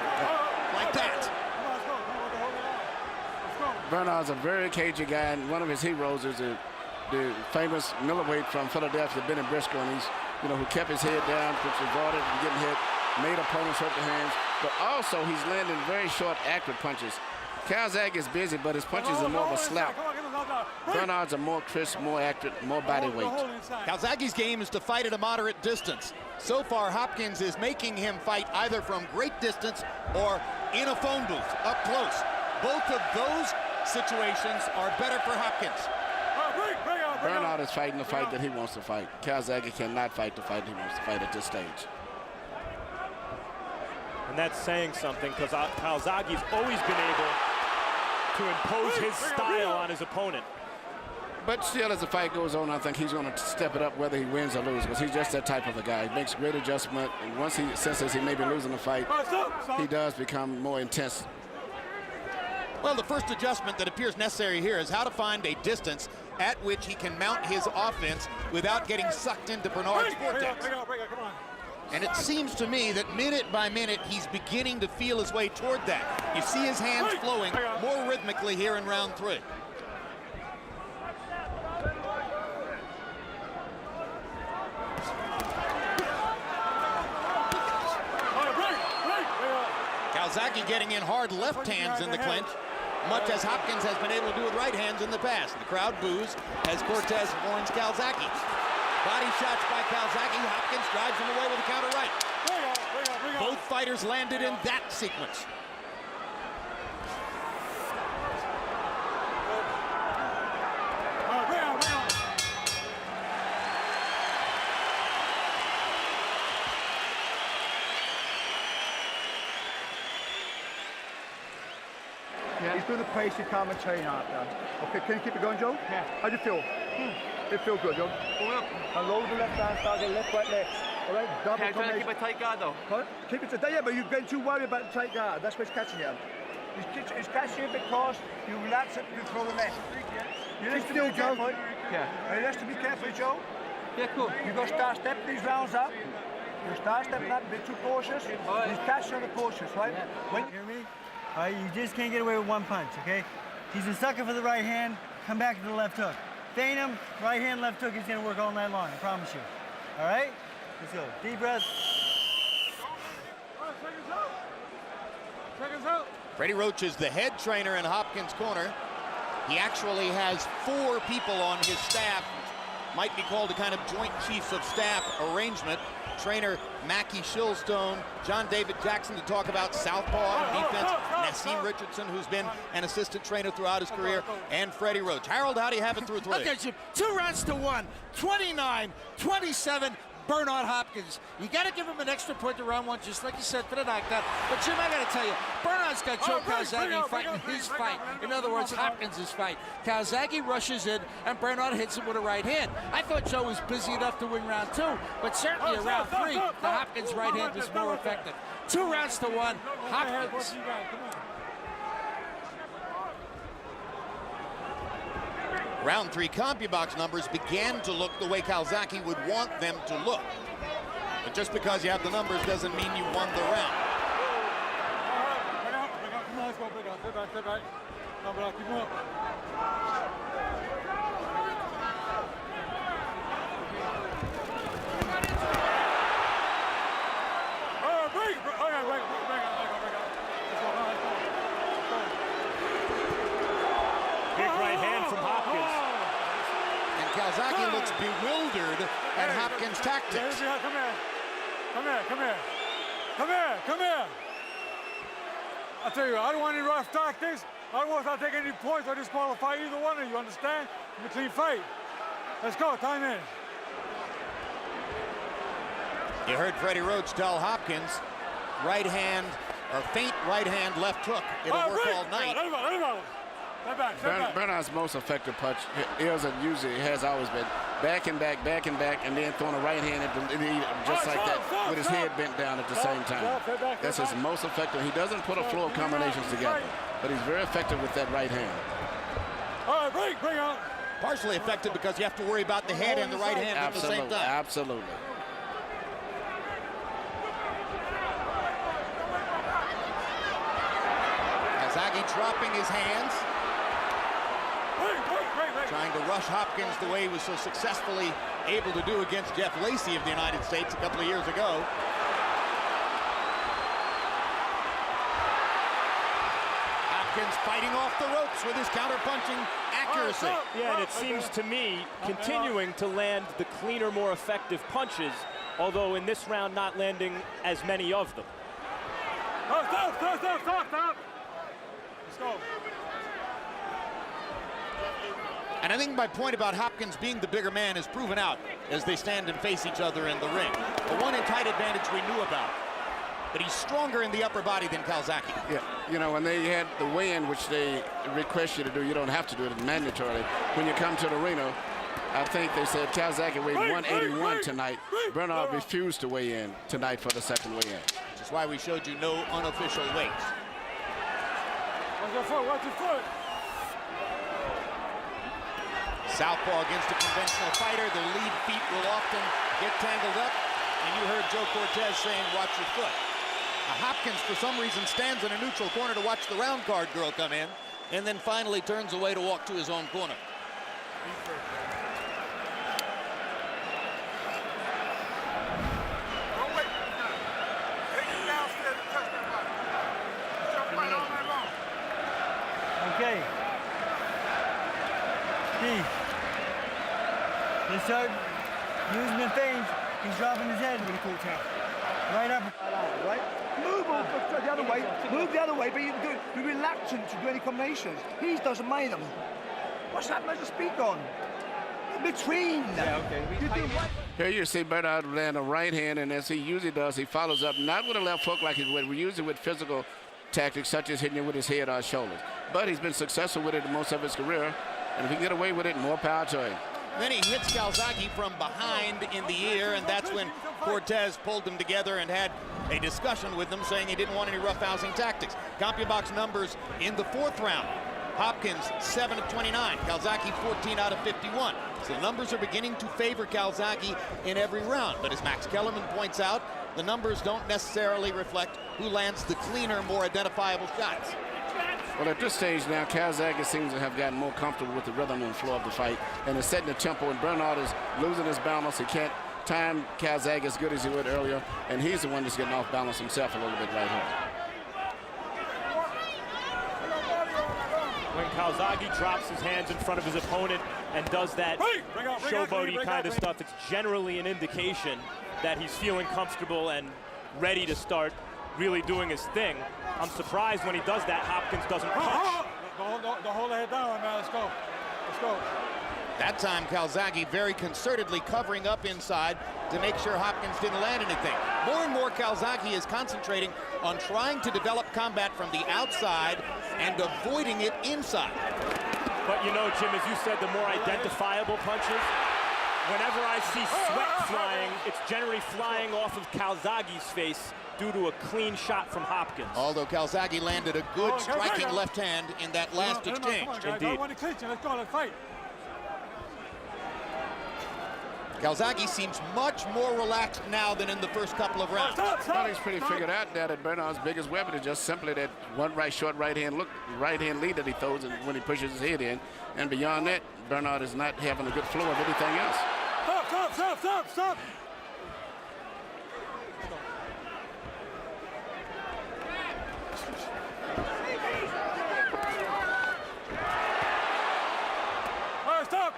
like that. Bernard's a very cagey guy, and one of his heroes is the famous middleweight from Philadelphia, Benny Briscoe, and he's, who kept his head down, which avoided from getting hit, made opponents hurt their hands, but also he's landing very short, accurate punches. Calzaghe is busy, but his punches are more of a slap. Bernard's are more crisp, more accurate, more body weight. Calzaghe's game is to fight at a moderate distance. So far, Hopkins is making him fight either from great distance or in a phone booth, up close. Both of those situations are better for Hopkins. Bernard is fighting the fight that he wants to fight. Calzaghe cannot fight the fight he wants to fight at this stage. And that's saying something, because Calzaghe's always been able to impose his style on his opponent. But still, as the fight goes on, I think he's going to step it up whether he wins or loses, because he's just that type of a guy. He makes great adjustment, and once he senses he may be losing the fight, he does become more intense. Well, the first adjustment that appears necessary here is how to find a distance at which he can mount his offense without getting sucked into Bernard's vortex. And it seems to me that minute by minute, he's beginning to feel his way toward that. You see his hands flowing more rhythmically here in round 3. Calzaghe getting in hard left hands in the clinch, much as Hopkins has been able to do with right hands in the past. The crowd boos as Cortez warns Calzaghe. Body shots by Calzaghe. Hopkins drives him away with a counter right. Both fighters landed in that sequence. Yeah, he's doing the pace you can't maintain after. Okay, can you keep it going, Joe? Yeah. How do you feel? It feels good, Joe. Going up. And load the left hand, target left, right, left. All right, double combination. Trying to keep a tight guard, though. Huh? Keep it today, yeah, but you're getting too worried about the tight guard. That's what's catching you. It's catching you because you relax it, you throw the left. You have to be careful. Yeah. You have to be careful, Joe. Yeah, cool. You got to start stepping these rounds up. You start stepping up, a bit too cautious. You catch on the cautious, right? Yeah. When you hear me? All right, you just can't get away with one punch, okay? He's a sucker for the right hand. Come back to the left hook. Feint him, right hand, left hook. He's gonna work all night long. I promise you. All right? Let's go. Deep breath. Freddie Roach is the head trainer in Hopkins' corner. He actually has 4 people on his staff, which might be called a kind of joint chiefs of staff arrangement. Trainer Mackie Shillstone, John David Jackson to talk about southpaw and defense, Nassim Richardson, who's been an assistant trainer throughout his career, and Freddie Roach. Harold, how do you have it through 3? Okay, Jim, 2 rounds to 1, 29-27. Bernard Hopkins. You got to give him an extra point to round 1, just like you said, for the knockdown. But, Jim, I got to tell you, Bernard's got Joe Calzaghe fighting his fight. In other words, Hopkins' fight. Calzaghe rushes in, and Bernard hits him with a right hand. I thought Joe was busy enough to win round 2, but certainly in round 3, the Hopkins right hand was more effective. 2 rounds to 1, Hopkins. Round 3 CompuBox numbers began to look the way Calzaghe would want them to look. But just because you have the numbers doesn't mean you won the round. Big right hand from Hopkins. And Calzaghe looks bewildered at Hopkins' tactics. Come here. Come here. Come here. Come here. Come here. I tell you, I don't want any rough tactics. I don't want to take any points or disqualify either one of you, understand? It's a clean fight. Let's go, time in. You heard Freddie Roach tell Hopkins, right hand, or feint right hand, left hook. It'll work all night. Bernard's most effective punch is and usually has always been back and back, and then throwing a right hand at the lead just like that with his head bent down at the same time. That's his most effective. He doesn't put a flow of combinations together, but he's very effective with that right hand. All right, bring on. Partially effective because you have to worry about the head and the right hand at the same time. Absolutely. Calzaghe dropping his hands. Trying to rush Hopkins the way he was so successfully able to do against Jeff Lacey of the United States a couple of years ago. Hopkins fighting off the ropes with his counter-punching accuracy. Yeah, and it seems to me continuing to land the cleaner, more effective punches, although in this round not landing as many of them. Stop. Let's go. And I think my point about Hopkins being the bigger man is proven out as they stand and face each other in the ring. The one in tight advantage we knew about. But he's stronger in the upper body than Calzaghe. Yeah, you know, when they had the weigh-in, which they request you to do, you don't have to do it, it's mandatory. When you come to the arena, I think they said Calzaghe weighed 181 tonight. Bernard refused to weigh in tonight for the second weigh-in. Which is why we showed you no unofficial weights. Watch your foot, watch your foot. Southpaw against a conventional fighter. The lead feet will often get tangled up. And you heard Joe Cortez saying, watch your foot. Hopkins, for some reason, stands in a neutral corner to watch the round card girl come in, and then finally turns away to walk to his own corner. Okay. Steve. They start using the things. He's dropping his head with a cool tap. Right up. Right? Move the other way. Move the other way, but you're reluctant to do any combinations. He doesn't mind them. What's that much to speak on? In between. Yeah, okay. Here you see Bernard land a right hand, and as he usually does, he follows up not with a left hook like he would. We use it with physical tactics, such as hitting it with his head or shoulders. But he's been successful with it most of his career, and if he can get away with it, more power to him. Then he hits Calzaghe from behind in the ear, and that's when Cortez pulled them together and had a discussion with them, saying he didn't want any roughhousing tactics. CompuBox numbers in the 4th round. Hopkins, 7 of 29. Calzaghe, 14 out of 51. So the numbers are beginning to favor Calzaghe in every round. But as Max Kellerman points out, the numbers don't necessarily reflect who lands the cleaner, more identifiable shots. Well, at this stage now, Calzaghe seems to have gotten more comfortable with the rhythm and flow of the fight and is setting the tempo, and Bernard is losing his balance. He can't time Calzaghe as good as he would earlier, and he's the one that's getting off balance himself a little bit right here. When Calzaghe drops his hands in front of his opponent and does that showboaty kind of stuff, it's generally an indication that he's feeling comfortable and ready to start really doing his thing. I'm surprised when he does that, Hopkins doesn't punch. Don't hold the head down, man. Let's go. Let's go. That time, Calzaghe very concertedly covering up inside to make sure Hopkins didn't land anything. More and more, Calzaghe is concentrating on trying to develop combat from the outside and avoiding it inside. But you know, Jim, as you said, the more identifiable punches, whenever I see sweat flying, it's generally flying off of Calzaghe's face due to a clean shot from Hopkins. Although Calzaghe landed a good striking left hand in that last exchange. Indeed. Let's go, let's fight. Calzaghe seems much more relaxed now than in the first couple of rounds. Well, he's pretty figured out now that Bernard's biggest weapon is just simply that one short right hand lead that he throws when he pushes his head in. And beyond that, Bernard is not having a good flow of anything else. Stop. All right, stop.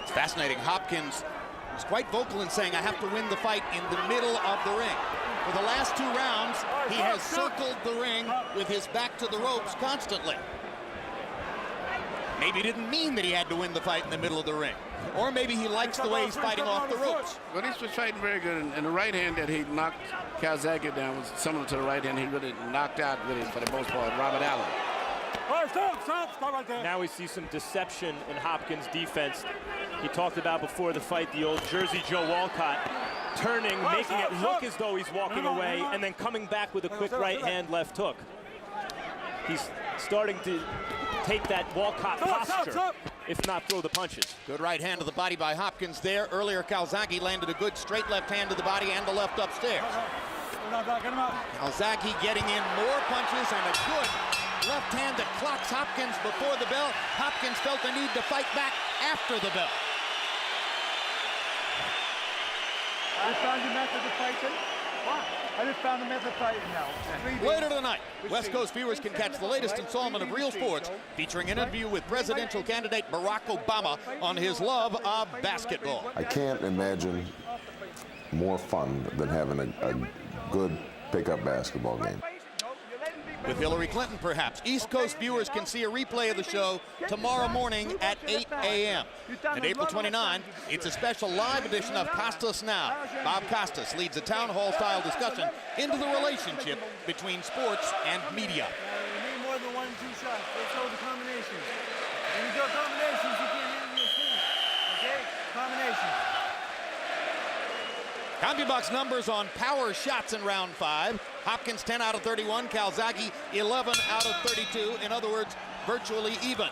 It's fascinating. Hopkins was quite vocal in saying, I have to win the fight in the middle of the ring. For the last 2 rounds, he has circled the ring with his back to the ropes constantly. Maybe he didn't mean that he had to win the fight in the middle of the ring. Or maybe he likes the way he's fighting off the ropes. Well, he's been fighting very good, and the right hand that he knocked Calzaghe down was similar to the right hand he really knocked out, really, for the most part, Robert Allen. All right, stop right there. Now we see some deception in Hopkins' defense. He talked about before the fight the old Jersey Joe Walcott turning, making it look as though he's walking away, and then coming back with a quick right hand left hook. He's starting to take that Walcott posture, if not throw the punches. Good right hand to the body by Hopkins there. Earlier, Calzaghe landed a good straight left hand to the body and the left upstairs. Calzaghe getting in more punches and a good left hand that clocks Hopkins before the bell. Hopkins felt the need to fight back after the bell. I found the method of fighting. What? I just found the method of fighting now. Later tonight, West Coast viewers can catch the latest installment of Real Sports, featuring an interview with presidential candidate Barack Obama on his love of basketball. I can't imagine more fun than having a good pickup basketball game. With Hillary Clinton, perhaps. East Coast viewers can see a replay of the show tomorrow morning at 8 a.m. And April 29, it's a special live edition of Costas Now. Bob Costas leads a town hall-style discussion into the relationship between sports and media. You need more than 1 2 shots. Let's show the combinations. When you do combinations, you can't handle your team. Okay? Combinations. CompuBox numbers on power shots in round 5. Hopkins 10 out of 31, Calzaghe 11 out of 32. In other words, virtually even.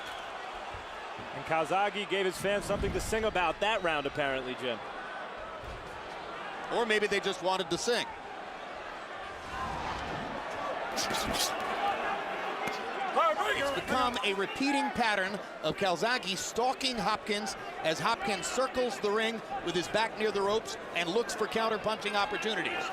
And Calzaghe gave his fans something to sing about that round, apparently, Jim. Or maybe they just wanted to sing. It's become a repeating pattern of Calzaghe stalking Hopkins as Hopkins circles the ring with his back near the ropes and looks for counter-punching opportunities.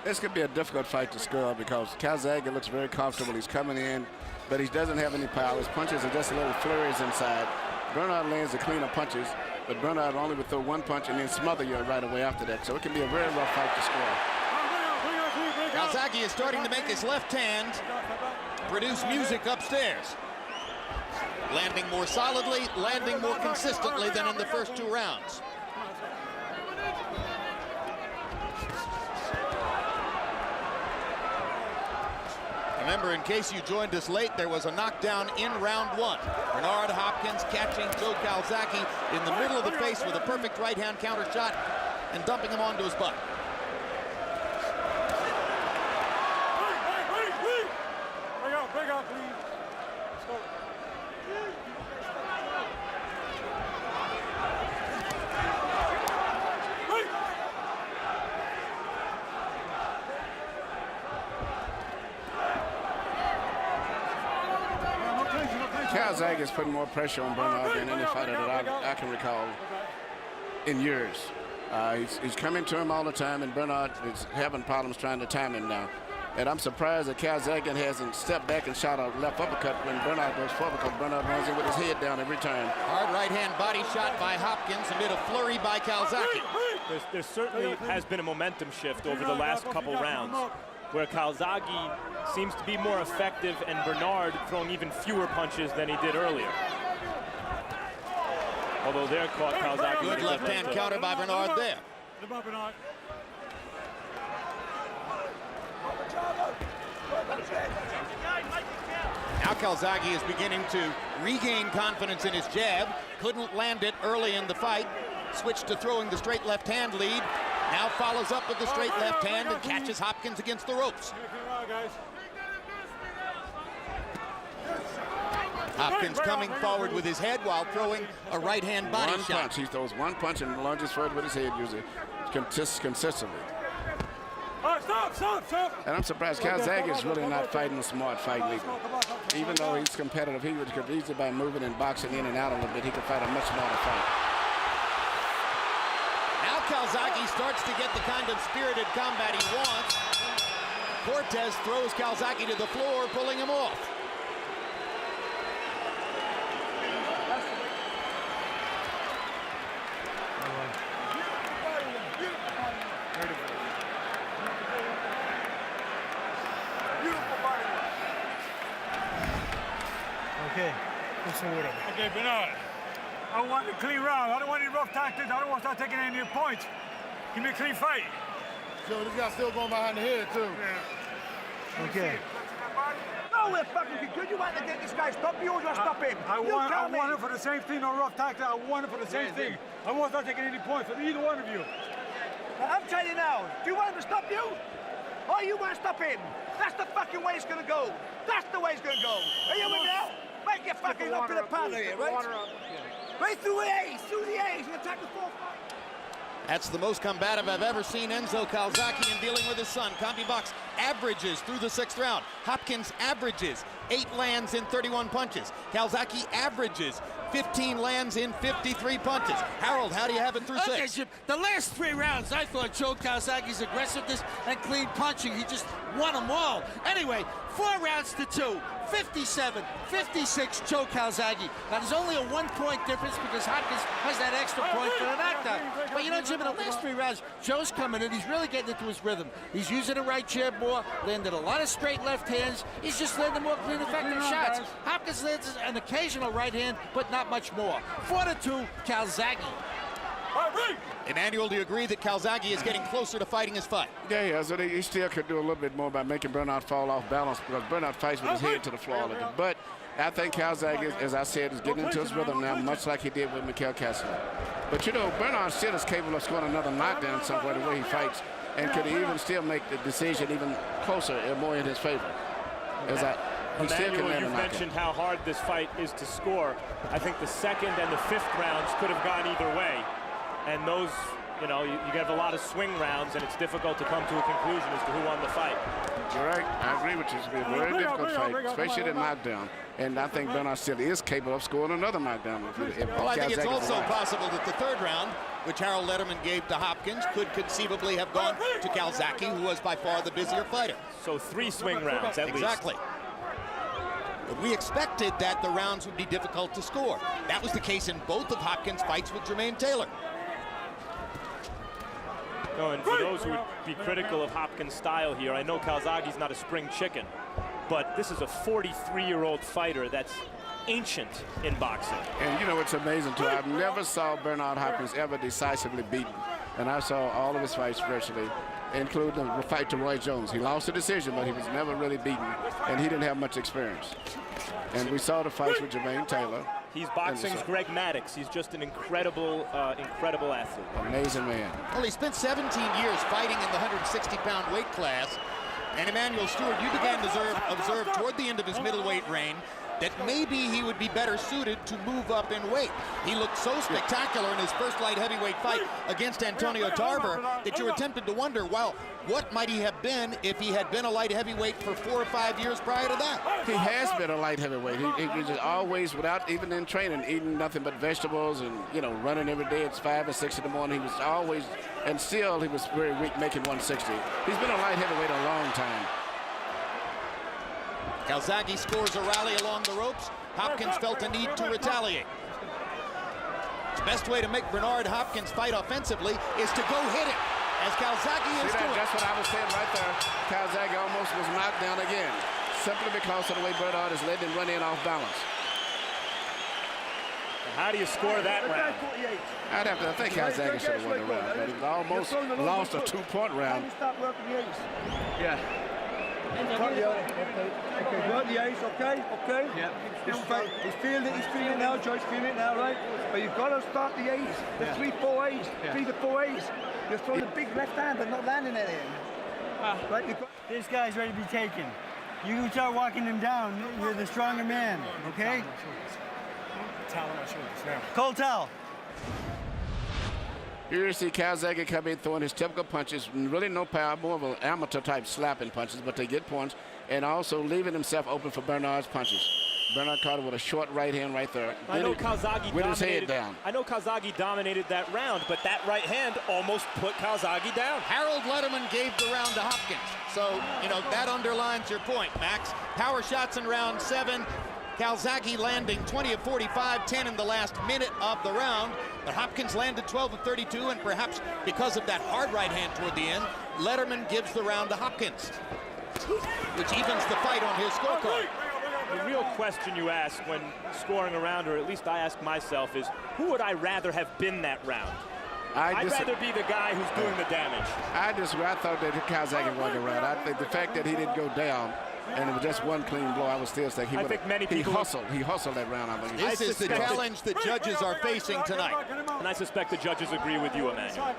This could be a difficult fight to score because Calzaghe looks very comfortable. He's coming in, but he doesn't have any power. His punches are just a little flurries inside. Bernard lands the cleaner punches, but Bernard only would throw 1 punch and then smother you right away after that. So it can be a very rough fight to score. Calzaghe is starting to make his left hand produce music upstairs. Landing more solidly, landing more consistently than in the first 2 rounds. Remember, in case you joined us late, there was a knockdown in round 1. Bernard Hopkins catching Joe Calzaghe in the middle of the face with a perfect right-hand counter shot and dumping him onto his butt. Break out, please. Let's go. Calzaghe is putting more pressure on Bernard than any fighter that I can recall in years. He's coming to him all the time, and Bernard is having problems trying to time him now. And I'm surprised that Calzaghe hasn't stepped back and shot a left uppercut when Bernard goes forward, because Bernard runs in with his head down every time. Hard right-hand body shot by Hopkins amid a flurry by Calzaghe. There certainly has been a momentum shift over the last couple rounds, where Calzaghe seems to be more effective and Bernard throwing even fewer punches than he did earlier. Although there caught Calzaghe. Good left-hand counter by Bernard there. Now Calzaghe is beginning to regain confidence in his jab. Couldn't land it early in the fight. Switched to throwing the straight left hand lead. Now follows up with the straight left hand and catches Hopkins against the ropes. Hopkins coming forward with his head while throwing a right-hand body shot. One punch. He throws one punch and lunges forward with his head usually consistently. Stop. And I'm surprised Calzaghe is really not fighting a smart fight either. Even though he's competitive, he could easily, by moving and boxing in and out a little bit, he could fight a much smarter fight. Now Calzaghe starts to get the kind of spirited combat he wants. Cortez throws Calzaghe to the floor, pulling him off. Okay, Bernard. I want a clean round. I don't want any rough tactics. I don't want to start taking any points. Give me a clean fight. Joe, this guy's still going behind the head, too. Yeah. Okay. No, we're fucking good. You want to get this guy stop you or you want to stop him? I want it for the same thing, no rough tactics. I want it for the same thing. I won't start taking any points from either one of you. Now, I'm telling you now, do you want him to stop you? Or you want to stop him? That's the fucking way it's going to go. That's the way it's going to go. Are you with me now? Make your fucking up in the powder here, right? Right through the A's, and attack the fourth. That's the most combative I've ever seen Enzo Calzaghe in dealing with his son. CompuBox averages through the 6th round. Hopkins averages 8 lands in 31 punches. Calzaghe averages 15 lands in 53 punches. Harold, how do you have it through 6? Okay, Jim, the last 3 rounds, I thought Joe Calzaghe's aggressiveness and clean punching, he just won them all. Anyway, 4 rounds to 2. 57, 56, Joe Calzaghe. Now, there's only a 1-point difference because Hopkins has that extra point for the knockdown. But you know, Jim, in the last 3 rounds, Joe's coming in. He's really getting into his rhythm. He's using the right jab more, landed a lot of straight left hands. He's just landing more clean, effective shots. Hopkins lands an occasional right hand, but not much more. 4-2, Calzaghe. Emmanuel, do you agree that Calzaghe is getting closer to fighting his fight? Yeah, so he still could do a little bit more by making Bernard fall off balance, because Bernard fights with his head to the floor all of it. But I think Calzaghe, as I said, is getting into his rhythm now, much like he did with Mack Kessler. But you know, Bernard still is capable of scoring another knockdown somewhere the way he fights, and could even still make the decision even closer and more in his favor. He still can land a you've knockout. mentioned how hard this fight is to score. I think the 2nd and the 5th rounds could have gone either way. And those, you know, you have a lot of swing rounds, and it's difficult to come to a conclusion as to who won the fight. You're right. I agree with you. It's been a very difficult fight, especially the knockdown. And I think Bernard still is capable of scoring another knockdown. Well, I think it's also possible that the 3rd round, which Harold Letterman gave to Hopkins, could conceivably have gone to Calzaghe, who was by far the busier fighter. So 3 swing rounds at least. Exactly. But we expected that the rounds would be difficult to score. That was the case in both of Hopkins' fights with Jermaine Taylor. No, and for those who would be critical of Hopkins' style here, I know Calzaghe's not a spring chicken, but this is a 43-year-old fighter that's ancient in boxing. And you know, it's amazing too. I've never saw Bernard Hopkins ever decisively beaten, and I saw all of his fights virtually. including the fight to Roy Jones. He lost the decision, but he was never really beaten, and he didn't have much experience. And we saw the fights with Jermaine Taylor. He's boxing's Greg Maddox. He's just an incredible, incredible athlete. Amazing man. Well, he spent 17 years fighting in the 160-pound weight class. And Emmanuel Stewart, you began to observe toward the end of his middleweight reign that maybe he would be better suited to move up in weight. He looked so spectacular in his first light heavyweight fight against Antonio Tarver that you were tempted to wonder, well, what might he have been if he had been a light heavyweight for 4 or 5 years prior to that? He has been a light heavyweight. He was always, without even in training, eating nothing but vegetables and, you know, running every day at 5 or 6 in the morning. He was always, and still he was very weak making 160. He's been a light heavyweight a long time. Calzaghe scores a rally along the ropes. Hopkins felt a need to retaliate. The best way to make Bernard Hopkins fight offensively is to go hit it, as Calzaghe is doing. That's what I was saying right there. Calzaghe almost was knocked down again, simply because of the way Bernard is letting him run in off balance. How do you score that round? I think Calzaghe should have won the round, but he almost lost a 2-point round. Yeah. Okay, work the ace, okay? Yeah. He's feeling it now, Joy's feeling it now, right? But you've got to start the ace, the 3-4 ace, 3 to 4 ace. You're throwing the big left hand but not landing anything. Right? This guy's ready to be taken. You can start walking him down. You're the stronger man, okay? Towel on my shoulders now. Cold towel. Here you see Calzaghe come in throwing his typical punches, really no power, more of an amateur type slapping punches, but they get points, and also leaving himself open for Bernard's punches. Bernard Carter with a short right hand right there. I know Calzaghe with his head down. I know Calzaghe dominated that round, but that right hand almost put Calzaghe down. Harold Letterman gave the round to Hopkins. So, you know, that underlines your point, Max. Power shots in round 7. Calzaghe landing 20 of 45, 10 in the last minute of the round. But Hopkins landed 12 of 32, and perhaps because of that hard right hand toward the end, Letterman gives the round to Hopkins, which evens the fight on his scorecard. The real question you ask when scoring a round, or at least I ask myself, is who would I rather have been that round? I'd rather be the guy who's doing the damage. I thought that Calzaghe won the round. I think the fact that he didn't go down and it was just one clean blow, I would still think he hustled. He hustled that round, I believe. This is the challenge the judges are facing tonight. And I suspect the judges agree with you, Emmanuel.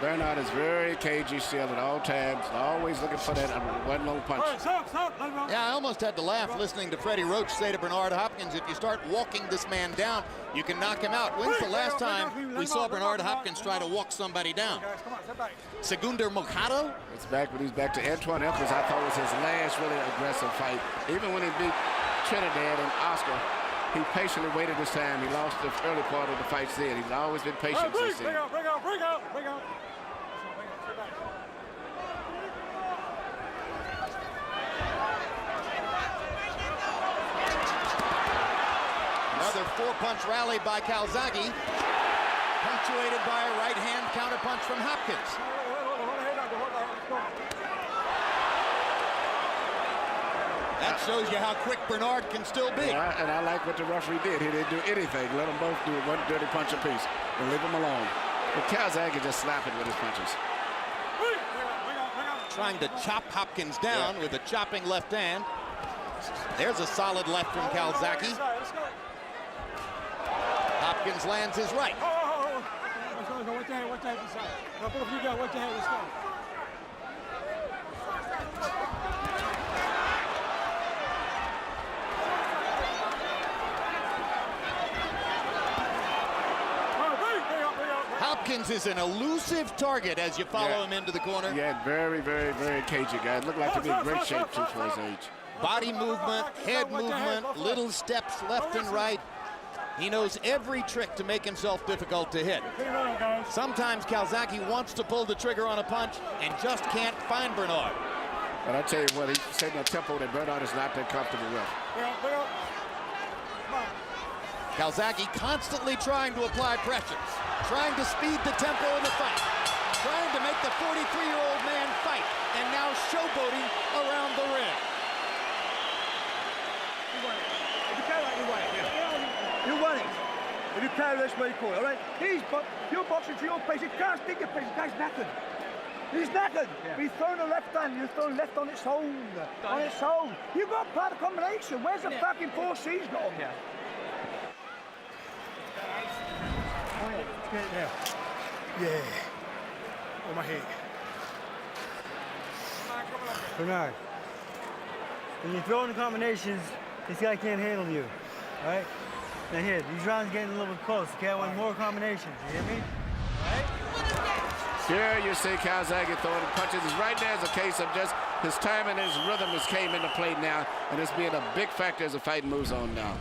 Bernard is very cagey still at all times, always looking for that one low punch. Yeah, I almost had to laugh listening to Freddie Roach say to Bernard Hopkins, if you start walking this man down, you can knock him out. When's the last time we saw Bernard Hopkins try to walk somebody down? Segundo Mocado? It's back when he's back to Antoine Elkins. I thought was his last really aggressive fight. Even when he beat Trinidad and Oscar, he patiently waited his time. He lost the early part of the fight then. He's always been patient since then. Bring out. Another 4-punch rally by Calzaghe, punctuated by a right-hand counterpunch from Hopkins. That shows you how quick Bernard can still be. Yeah, and I like what the referee did. He didn't do anything. Let them both do one dirty punch apiece and leave them alone. But Calzaghe just slapping with his punches. Trying to chop Hopkins down with a chopping left hand. There's a solid left from Calzaghe. Hopkins lands his right. Hopkins is an elusive target as you follow him into the corner. Yeah, very, very, very cagey guy. It looked like to be in great shape too for his age. Body movement, head movement, little steps left and right. He knows every trick to make himself difficult to hit. Sometimes Calzaghe wants to pull the trigger on a punch and just can't find Bernard. But I tell you what, he's setting a tempo that Bernard is not that comfortable with. Calzaghe constantly trying to apply pressure. trying to speed the tempo of the fight, trying to make the 43-year-old man fight, and now showboating around the ring. You won it. If you carry this way, all right? You're boxing to your pace. You can't stick your pace. The guy's knackered. He's knackered. Yeah. He's throwing a left hand. You're throwing left on its own. On its own. You got part of combination. Where's the fucking 4 C's gone? Yeah. Yeah. On my head. Bernard, when you're throwing combinations, this guy can't handle you. All right? Now here, these rounds getting a little bit close. Okay, I want more combinations. You hear me? All right? Here you see Calzaghe throwing punches. Right now is a case of just his time and his rhythm has came into play now, and it's being a big factor as the fight moves on now.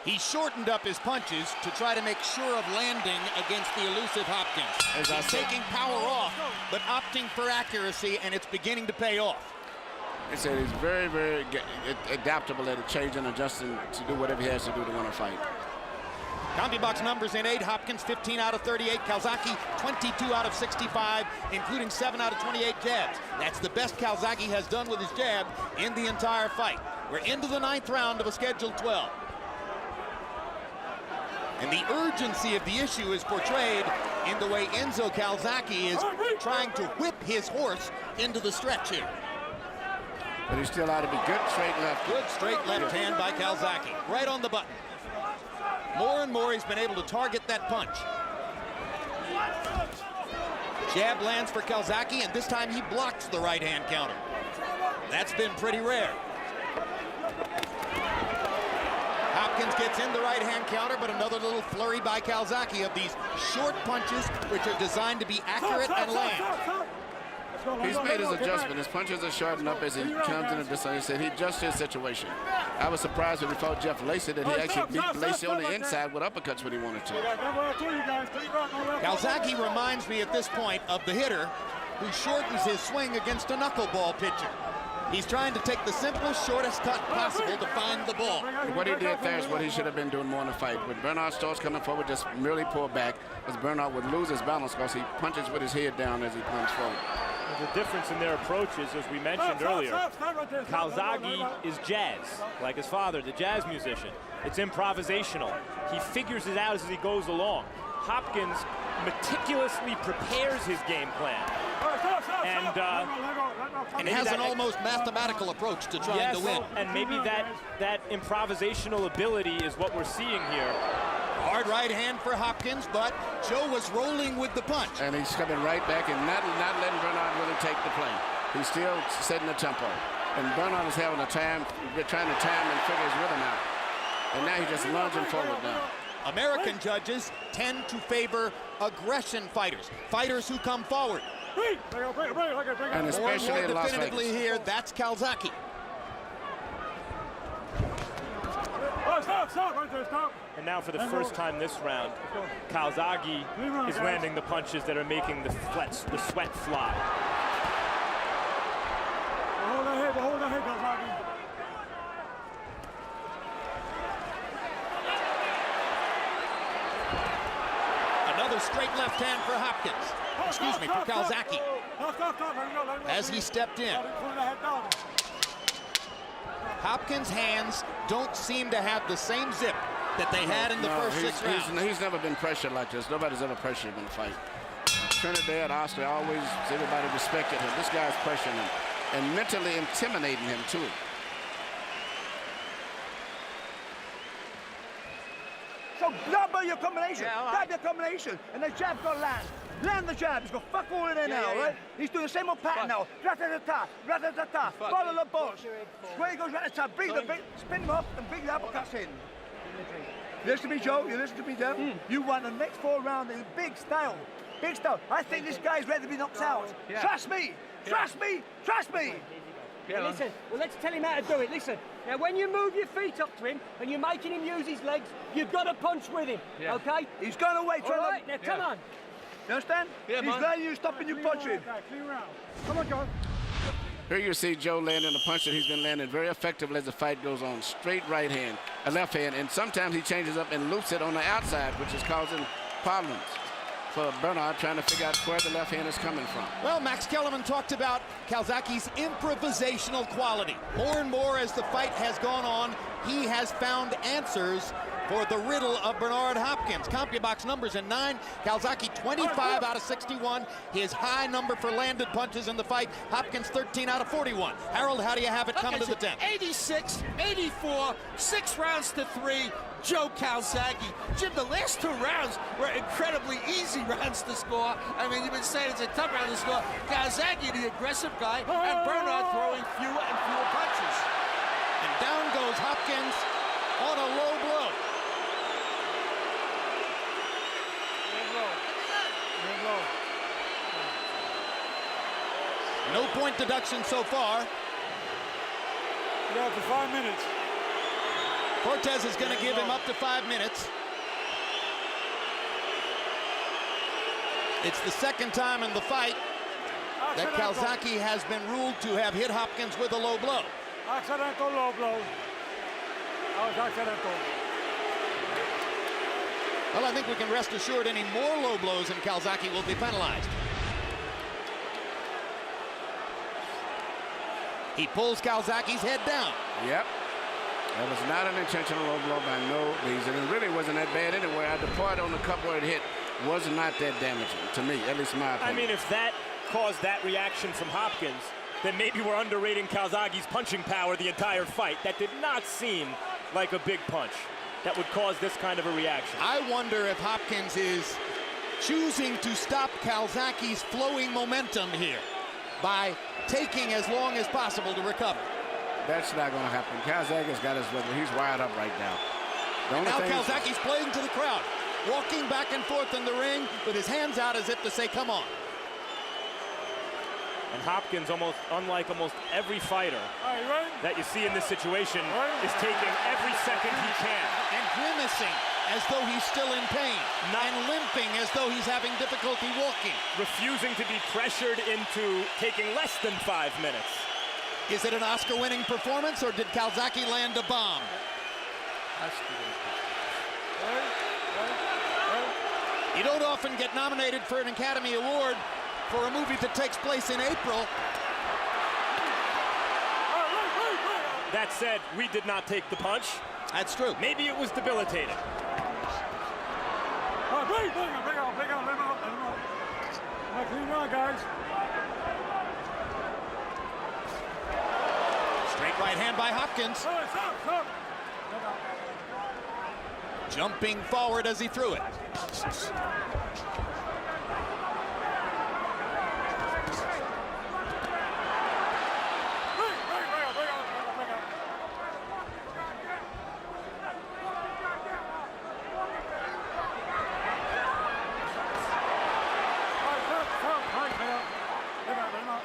He shortened up his punches to try to make sure of landing against the elusive Hopkins. He's taking power off, but opting for accuracy, and it's beginning to pay off. I said he's very, very adaptable at changing, adjusting to do whatever he has to do to win a fight. CompuBox numbers in 8. Hopkins 15 out of 38. Calzaghe 22 out of 65, including 7 out of 28 jabs. That's the best Calzaghe has done with his jab in the entire fight. We're into the 9th round of a scheduled 12. And the urgency of the issue is portrayed in the way Enzo Calzaghe is trying to whip his horse into the stretch here. But he's still out to be good straight left. Good straight left hand by Calzaghe. Right on the button. More and more he's been able to target that punch. Jab lands for Calzaghe, and this time he blocks the right hand counter. That's been pretty rare. Hopkins gets in the right hand counter, but another little flurry by Calzaghe of these short punches which are designed to be accurate and land. He's made his adjustment. His punches are shortened up as he comes into this. He said he adjusts his situation. I was surprised when he fought Jeff Lacey that he actually beat Lacey on the inside with uppercuts when he wanted to. Calzaghe reminds me at this point of the hitter who shortens his swing against a knuckleball pitcher. He's trying to take the simplest, shortest cut possible to find the ball. What he did there is what he should have been doing more in the fight. When Bernard starts coming forward, just merely pull back, because Bernard would lose his balance because he punches with his head down as he comes forward. The difference in their approaches, as we mentioned earlier, Calzaghe is jazz, like his father, the jazz musician. It's improvisational. He figures it out as he goes along. Hopkins meticulously prepares his game plan. And has an almost mathematical approach to trying to win. And maybe that improvisational ability is what we're seeing here. Hard right hand for Hopkins, but Joe was rolling with the punch. And he's coming right back and not letting Bernard really take the play. He's still setting the tempo. And Bernard is having a time, trying to time and figure his rhythm out. And now he's just lunging forward now. American judges tend to favor aggression fighters, fighters who come forward. And especially more in Las definitively Vegas. here, that's Calzaghe. And now for the first time this round, Calzaghe is landing the punches that are making the sweat fly. Hold that head, Calzaghe. Another straight left hand for Hopkins. Excuse me, for Calzaghe. As he stepped in. Hopkins' hands don't seem to have the same zip that they had in the first 6 rounds. He's never been pressured like this. Nobody's ever pressured him in a fight. Trinidad, Oscar, always everybody respected him. This guy's pressuring him and mentally intimidating him too. So double your combination. Grab your combination. And the jab got land. Land the jab. He's got fuck all in there now, right? He's doing the same old pattern now. Rat-a-ta-ta, rat-a-ta-ta. Follow the boss. Square he goes rat-a-ta. Bring the big, spin him up and bring the uppercuts in. You listen to me, Joe. You listen to me, Joe. You won the next 4 rounds in big style. Big style. I think this guy's ready to be knocked out. Trust me. Trust me. Trust me. Yeah, listen, well, let's tell him how to do it. Listen, now when you move your feet up to him and you're making him use his legs, you've got to punch with him, okay? He's going away. All right, now come on. You understand? Yeah, he's letting you stopping you punching. Come on, John. Here you see Joe landing the punch that he's been landing very effectively as the fight goes on. Straight right hand, a left hand, and sometimes he changes up and loops it on the outside, which is causing problems for Bernard trying to figure out where the left hand is coming from. Well, Max Kellerman talked about Calzaghe's improvisational quality. More and more as the fight has gone on, he has found answers for the riddle of Bernard Hopkins. CompuBox numbers in 9. Calzaghe 25 out of 61. His high number for landed punches in the fight. Hopkins 13 out of 41. Harold, how do you have it coming to the 10th? 86, 84, 6 rounds to 3. Joe Calzaghe. Jim, the last 2 rounds were incredibly easy rounds to score. I mean, you've been saying it's a tough round to score. Calzaghe, the aggressive guy, and Bernard throwing fewer and fewer punches. And down goes Hopkins on a low blow. No point deduction so far. You're up to 5 minutes. Cortez is going to give him up to 5 minutes. It's the second time in the fight that Calzaghe has been ruled to have hit Hopkins with a low blow. Accidental low blow. That was accidental. Well, I think we can rest assured any more low blows and Calzaghe will be penalized. He pulls Calzaghe's head down. Yep. That was not an intentional low blow by no means, and it really wasn't that bad anyway. The part on the cup where it hit was not that damaging, to me, at least my opinion. I mean, if that caused that reaction from Hopkins, then maybe we're underrating Calzaghe's punching power the entire fight. That did not seem like a big punch that would cause this kind of a reaction. I wonder if Hopkins is choosing to stop Calzaghe's flowing momentum here by taking as long as possible to recover. That's not going to happen. Calzaghe's got his rhythm. He's wired up right now. And now Calzaghe's playing to the crowd, walking back and forth in the ring with his hands out as if to say, come on. And Hopkins, unlike almost every fighter that you see in this situation, is taking every second he can. And grimacing as though he's still in pain. And limping as though he's having difficulty walking. Refusing to be pressured into taking less than 5 minutes. Is it an Oscar-winning performance, or did Calzaghe land a bomb? You don't often get nominated for an Academy Award for a movie that takes place in April. That said, we did not take the punch. That's true. Maybe it was debilitating. Guys. Straight right hand by Hopkins. Jumping forward as he threw it.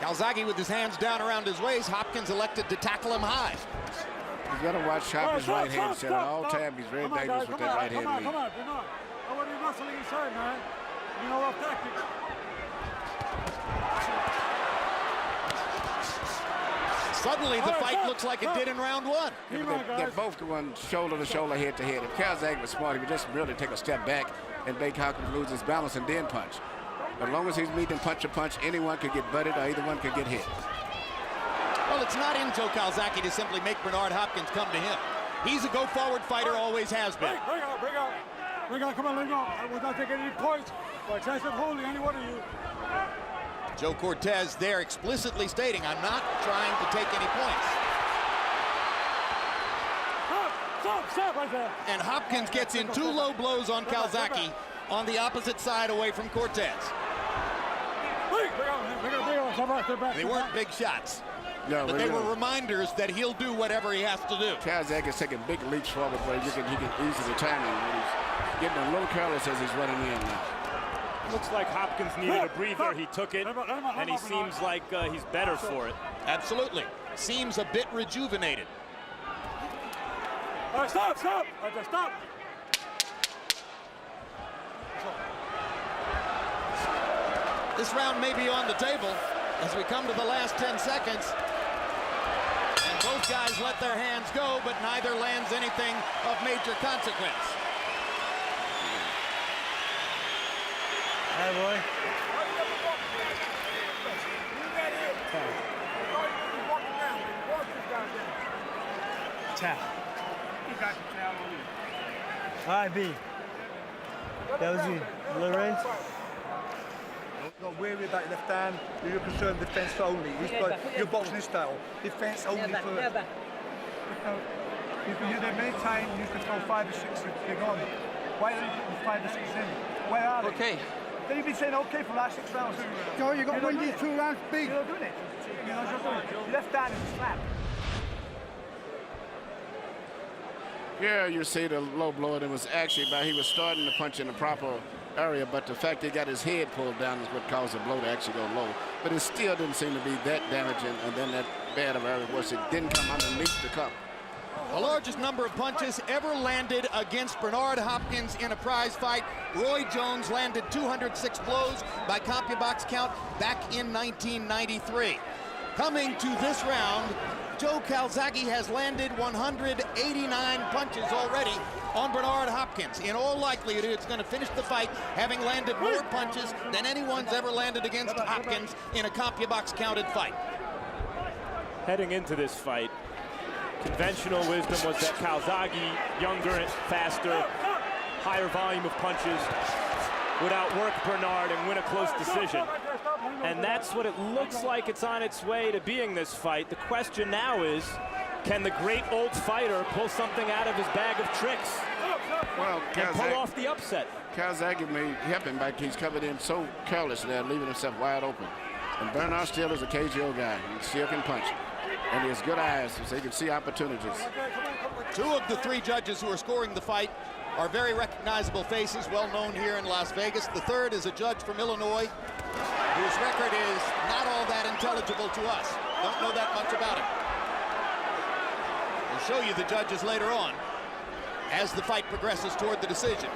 Calzaghe with his hands down around his waist. Hopkins elected to tackle him high. He's got to watch Hopkins' right hand set at all time. He's very dangerous with that right hand lead. Come on, Bernard. I want you wrestling inside, man. You know rough tactics. Suddenly, the fight looks like it did in round 1. They're both going shoulder to shoulder, head to head. If Calzaghe was smart, he would just really take a step back and make Hopkins lose his balance and then punch. But as long as he's meeting punch to punch, anyone could get butted or either one could get hit. Well, it's not in Joe Calzaghe to simply make Bernard Hopkins come to him. He's a go-forward fighter, always has been. Bring out, come on, let go. I will not take any points for excessive holding any one of you. Joe Cortez there explicitly stating, I'm not trying to take any points. Stop right there. And Hopkins gets in 2 low blows on Calzaghe on the opposite side away from Cortez. They weren't big shots. No, but they were reminders that he'll do whatever he has to do. Calzaghe is taking big leaps forward where he can easily time him. He's getting a little careless as he's running in now. Looks like Hopkins needed a breather. He took it, and he seems like he's better for it. Absolutely. Seems a bit rejuvenated. All right, stop. Stop. This round may be on the table as we come to the last 10 seconds. And both guys let their hands go, but neither lands anything of major consequence. Hey, boy. Tap. All right, B. That was you. Lorenz? Not worry about left hand. You're concerned defence only. You're boxing his style. Defence only first. You can use that many times. You can throw 5 or 6 and kick on. Why don't you put 5 or 6 in? Where are they? Okay. Then you've been saying okay for the last 6 rounds. Joe, you got one these 2 rounds big. You're not doing it. You're not doing it. Your left hand is a slap. Here you see the low blow. It was actually he was starting to punch in the proper area, but the fact he got his head pulled down is what caused the blow to actually go low. But it still didn't seem to be that damaging, and then that bad of area was it didn't come underneath the cup. The largest number of punches ever landed against Bernard Hopkins in a prize fight. Roy Jones landed 206 blows by CompuBox count back in 1993. Coming to this round, Joe Calzaghe has landed 189 punches already on Bernard Hopkins. In all likelihood, it's going to finish the fight having landed more punches than anyone's ever landed against Hopkins in a CompuBox counted fight. Heading into this fight, conventional wisdom was that Calzaghe, younger, faster, higher volume of punches, would outwork Bernard and win a close decision. And that's what it looks like it's on its way to being this fight. The question now is, can the great old fighter pull something out of his bag of tricks and pull off the upset? Calzaghe may help him back. He's covered in so carelessly there, leaving himself wide open. And Bernard still is a KGO guy. He still can punch. And he has good eyes, so he can see opportunities. 2 of the 3 judges who are scoring the fight are very recognizable faces, well known here in Las Vegas. The third is a judge from Illinois, whose record is not all that intelligible to us. Don't know that much about him. We'll show you the judges later on as the fight progresses toward the decision.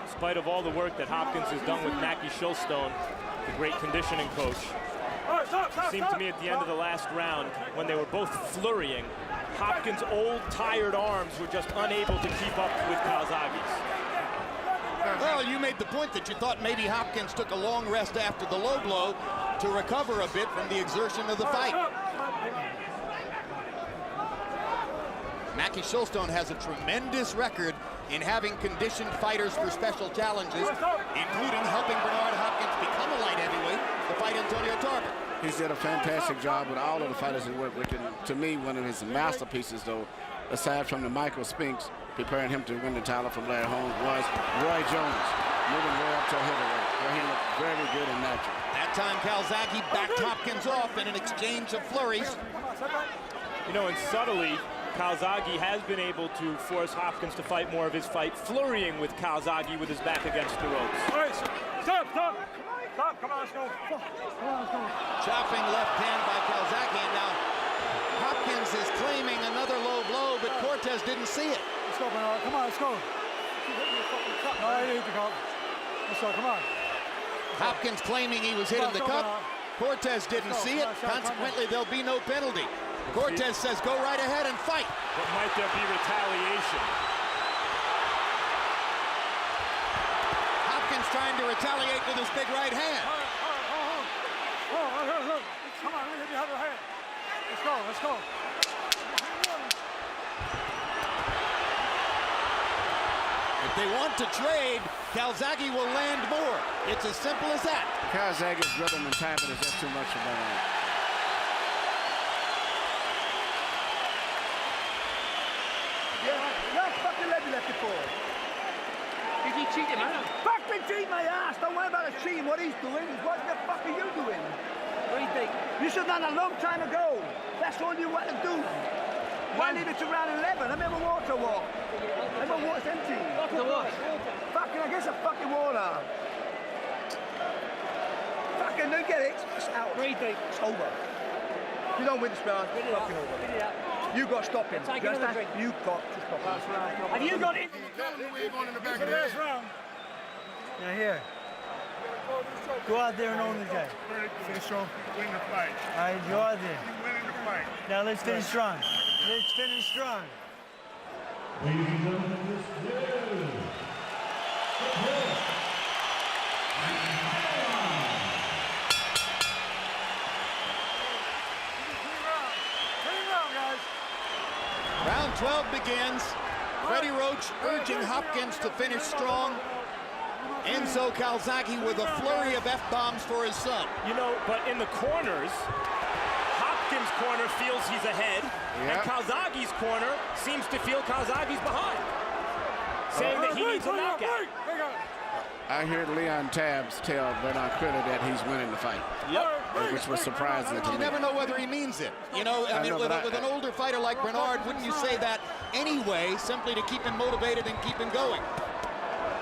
In spite of all the work that Hopkins has done with Mackie Shilstone, the great conditioning coach, it seemed to me at the end of the last round, when they were both flurrying, Hopkins' old, tired arms were just unable to keep up with Calzaghe's. Well, you made the point that you thought maybe Hopkins took a long rest after the low blow to recover a bit from the exertion of the fight. Mackie Shilstone has a tremendous record in having conditioned fighters for special challenges, including helping Bernard Hopkins become a light heavyweight to fight Antonio Tarver. He's did a fantastic job with all of the fighters he worked with. And to me, one of his masterpieces, though, aside from the Michael Spinks preparing him to win the title from Larry Holmes, was Roy Jones, moving way up to heavyweight, where he looked very good and natural. That time, Calzaghe backed Hopkins off in an exchange of flurries. You know, and subtly, Calzaghe has been able to force Hopkins to fight more of his fight, flurrying with Calzaghe with his back against the ropes. All right, stop. Come on, let's go. Chopping left hand by Calzaghe, and now Hopkins is claiming another low blow, but Cortez didn't see it. Let's go, Bernard. Come on, let's go. No, you need to go. Let's go, come on. Hopkins claiming he was hit in the cup. Cortez didn't see it. Consequently, there'll be no penalty. Cortez says go right ahead and fight. But might there be retaliation? Hopkins trying to retaliate with his big right hand. Look. Come on, let me have your hand. Let's go. If they want to trade, Calzaghe will land more. It's as simple as that. Calzaghe's rhythm and timing is just too much for Bernard. Did he cheat him out? Fucking cheat my ass! Don't worry about us cheating. What he's doing is what the fuck are you doing? What do you think? You should have done a long time ago. That's all you want to do. Why leave it to round 11? I remember water walk. I remember water's empty. Water what? Fucking, I guess a fucking water. Fucking, don't get it. It's out. It's over. You don't win this round. It's fucking over. You got to stop him. You understand? You got to stop him. Have you got it? Now here. Go out there and own the guy. Finish strong, win the fight. All right, go out there. You winning the fight. Now let's finish strong. Let's finish strong. Ladies and gentlemen, this is Round 12 begins. Freddie Roach urging Hopkins to finish strong. Enzo Calzaghe with a flurry of F-bombs for his son. You know, but in the corners, Hopkins' corner feels he's ahead, and Calzaghe's corner seems to feel Calzaghe's behind, saying that he needs a knockout. I heard Leon Tabbs tell Bernard Critter that he's winning the fight. Yep. Which was surprising to me. You never know whether he means it. You know, I mean, with an older fighter like Bernard, wouldn't you say that anyway, simply to keep him motivated and keep him going?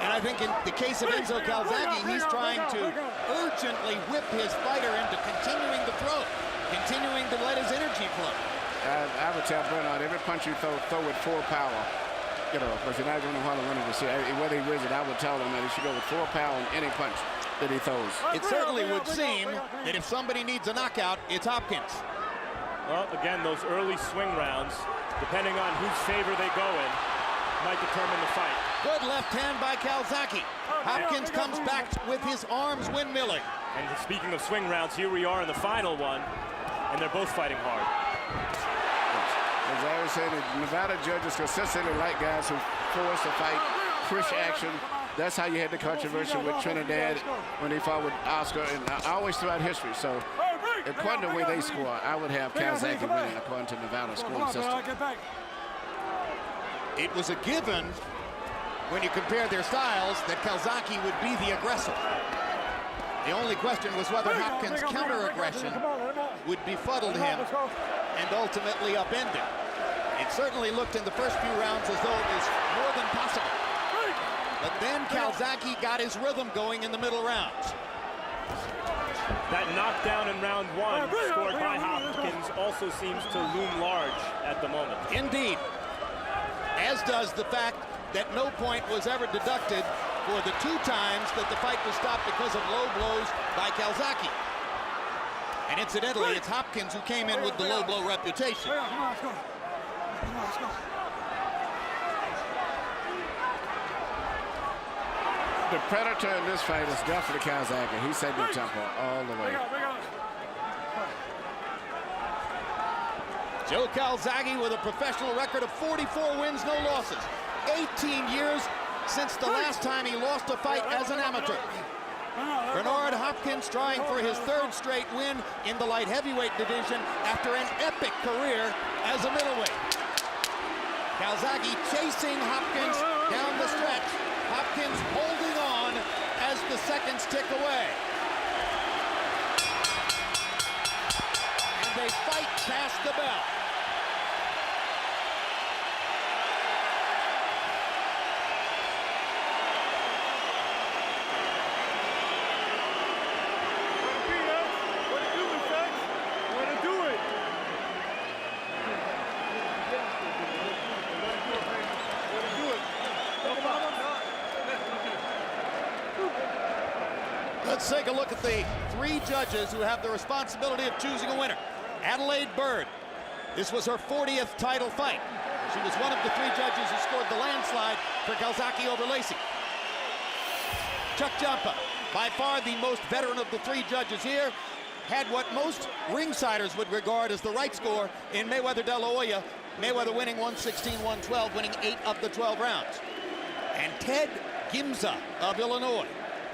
And I think in the case of Enzo Calzaghe, he's trying to urgently whip his fighter into continuing to throw, continuing to let his energy flow. I would tell Bernard, every punch you throw with full power. You know, because you're not going to want to win it to see whether he wins it. I would tell him that he should go with full power in any punch that he throws. It certainly would seem that if somebody needs a knockout, it's Hopkins. Well, again, those early swing rounds, depending on whose favor they go in, might determine the fight. Good left hand by Calzaghe. Hopkins comes back with his arms windmilling. And speaking of swing rounds, here we are in the final one, and they're both fighting hard. As I always say, the Nevada judges consistently like guys who force the fight, push action. That's how you had the controversy with Trinidad when he fought with Oscar, and always throughout history. So, according to the way they score, I would have Calzaghe winning according to Nevada's scoring system. It was a given when you compare their styles that Calzaghe would be the aggressor. The only question was whether Hopkins' counter-aggression would befuddle him and ultimately upend him. It certainly looked in the first few rounds as though it was more than possible. But then Calzaghe got his rhythm going in the middle rounds. That knockdown in round one scored by Hopkins also seems to loom large at the moment. Indeed. As does the fact that no point was ever deducted for the 2 times that the fight was stopped because of low blows by Calzaghe. And incidentally, it's Hopkins who came in with the low blow reputation. The predator in this fight is definitely Calzaghe. He's setting the tempo all the way. Joe Calzaghe with a professional record of 44 wins, no losses. 18 years since the last time he lost a fight as an amateur. Bernard Hopkins trying for his 3rd straight win in the light heavyweight division after an epic career as a middleweight. Calzaghe chasing Hopkins down the stretch. Hopkins holding on as the seconds tick away. And they fight past the bell. Let's take a look at the 3 judges who have the responsibility of choosing a winner. Adelaide Bird. This was her 40th title fight. She was one of the 3 judges who scored the landslide for Calzaghe over Lacey. Chuck Giampa, by far the most veteran of the 3 judges here, had what most ringsiders would regard as the right score in Mayweather De La Hoya. Mayweather winning 116-112, winning 8 of the 12 rounds. And Ted Gimza of Illinois.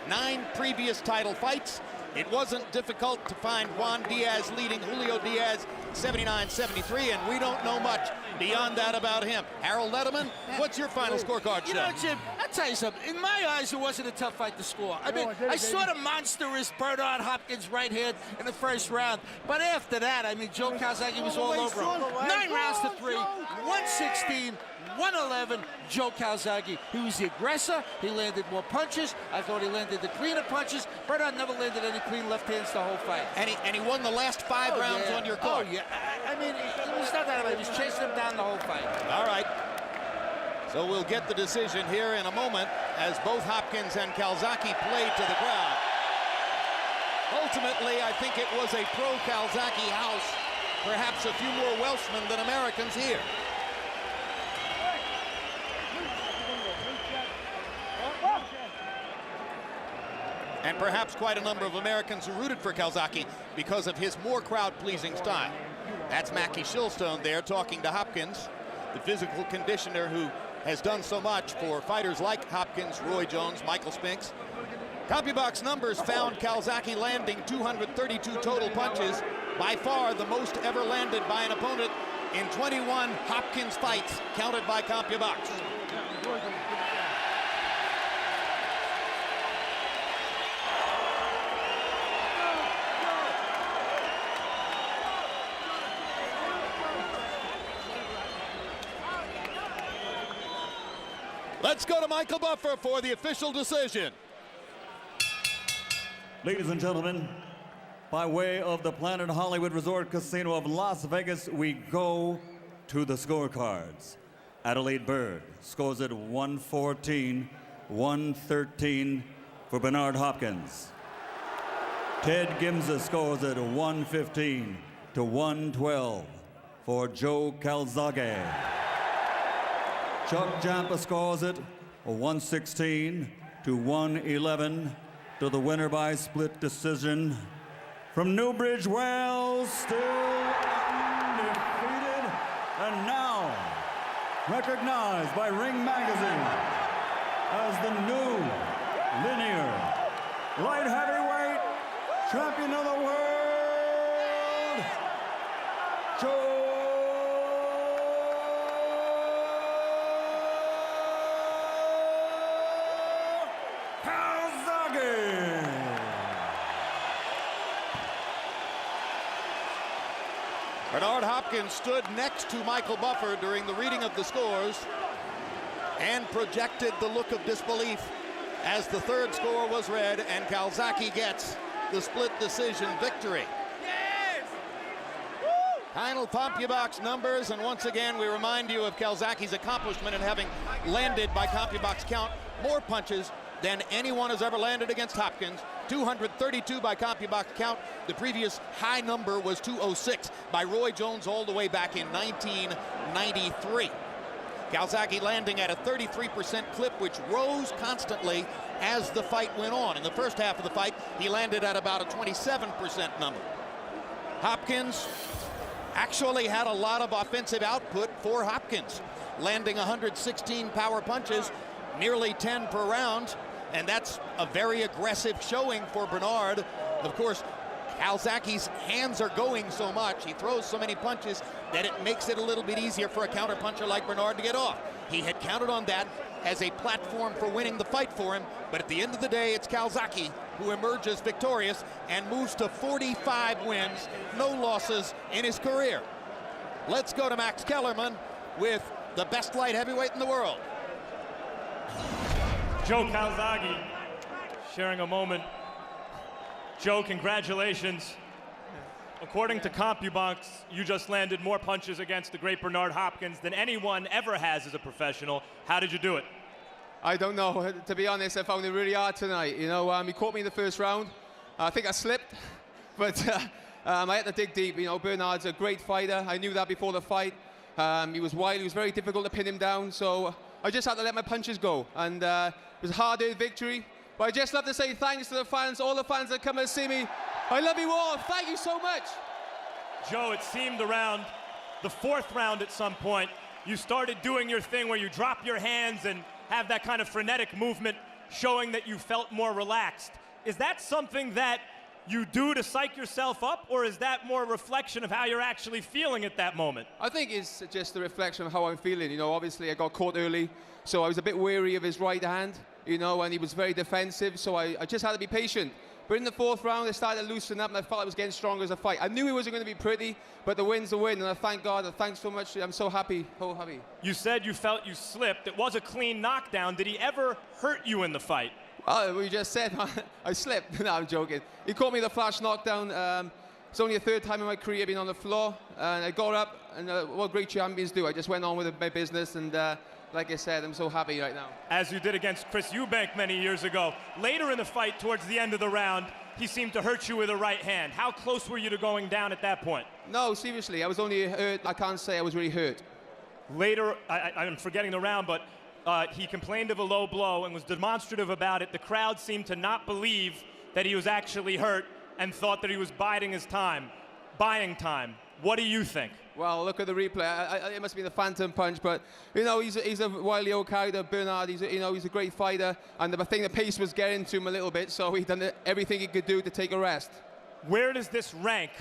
9 previous title fights. It wasn't difficult to find Juan Diaz leading Julio Diaz 79-73, and we don't know much beyond that about him. Harold Letterman, what's your final scorecard, You know, Jim, I'll tell you something. In my eyes, it wasn't a tough fight to score. I mean, I saw the monstrous Bernard Hopkins right hand in the first round, but after that, I mean, Joe Calzaghe was all over him. 9 rounds to 3, 116, 111, Joe Calzaghe. He was the aggressor. He landed more punches. I thought he landed the cleaner punches. Bernard never landed any clean left hands the whole fight. And he won the last 5 rounds on your card. Oh, yeah. I mean, he was not that bad. He was chasing him down the whole fight. All right. So we'll get the decision here in a moment as both Hopkins and Calzaghe played to the crowd. Ultimately, I think it was a pro-Calzaghe house. Perhaps a few more Welshmen than Americans here. and perhaps quite a number of Americans who rooted for Calzaghe because of his more crowd-pleasing style. That's Mackie Shilstone there talking to Hopkins, the physical conditioner who has done so much for fighters like Hopkins, Roy Jones, Michael Spinks. CompuBox numbers found Calzaghe landing 232 total punches, by far the most ever landed by an opponent in 21 Hopkins fights counted by CompuBox. Let's go to Michael Buffer for the official decision. Ladies and gentlemen, by way of the Planet Hollywood Resort Casino of Las Vegas, we go to the scorecards. Adelaide Bird scores at 114, 113 for Bernard Hopkins. Ted Gimza scores at 115 to 112 for Joe Calzaghe. Chuck Jampa scores it 116 to 111 to the winner by split decision from Newbridge, Wales, still undefeated, and now recognized by Ring Magazine as the new linear light heavyweight champion of the world, Joe Bernard Hopkins stood next to Michael Buffer during the reading of the scores and projected the look of disbelief as the third score was read, and Calzaghe gets the split decision victory. Yes! Final CompuBox numbers, and once again we remind you of Calzaghe's accomplishment in having landed by CompuBox count more punches than anyone has ever landed against Hopkins. 232 by CompuBox count. The previous high number was 206 by Roy Jones all the way back in 1993. Calzaghe landing at a 33% clip, which rose constantly as the fight went on. In the first half of the fight, he landed at about a 27% number. Hopkins actually had a lot of offensive output for Hopkins, landing 116 power punches, nearly 10 per round, and that's a very aggressive showing for Bernard. Of course, Calzaghe's hands are going so much, he throws so many punches that it makes it a little bit easier for a counterpuncher like Bernard to get off. He had counted on that as a platform for winning the fight for him, but at the end of the day, it's Calzaghe who emerges victorious and moves to 45 wins, no losses in his career. Let's go to Max Kellerman with the best light heavyweight in the world. Joe Calzaghe sharing a moment. Joe, congratulations. According to CompuBox, you just landed more punches against the great Bernard Hopkins than anyone ever has as a professional. How did you do it? I don't know. To be honest, I found it really hard tonight. You know, he caught me in the first round. I think I slipped, but I had to dig deep. You know, Bernard's a great fighter. I knew that before the fight. He was wild. He was very difficult to pin him down, so I just had to let my punches go. And it was a hard-earned victory. But I just love to say thanks to the fans, all the fans that come and see me. I love you all. Thank you so much. Joe, it seemed around the fourth round at some point, you started doing your thing where you drop your hands and have that kind of frenetic movement showing that you felt more relaxed. Is that something that you do to psych yourself up, or is that more a reflection of how you're actually feeling at that moment? I think it's just a reflection of how I'm feeling. You know, obviously I got caught early, so I was a bit wary of his right hand, you know, and he was very defensive, so I just had to be patient. But in the fourth round, I started to loosen up, and I felt I was getting stronger as a fight. I knew it wasn't going to be pretty, but the win's the win, and I thank God. Thanks so much. I'm so happy, so happy. You said you felt you slipped. It was a clean knockdown. Did he ever hurt you in the fight? Oh, we just said I slipped. No, I'm joking. He caught me the flash knockdown. It's only the third time in my career being on the floor, and I got up, and what great champions do. I just went on with my business, and like I said, I'm so happy right now. As you did against Chris Eubank many years ago. Later in the fight, towards the end of the round, he seemed to hurt you with a right hand. How close were you to going down at that point? No, seriously, I was only hurt. I can't say I was really hurt. Later, I'm forgetting the round, but he complained of a low blow and was demonstrative about it. The crowd seemed to not believe that he was actually hurt and thought that he was buying time. What do you think? Well, look at the replay. It must be the phantom punch, but you know he's a wily old character, Bernard. He's a great fighter, and I think the pace was getting to him a little bit, so he done everything he could do to take a rest. Where does this rank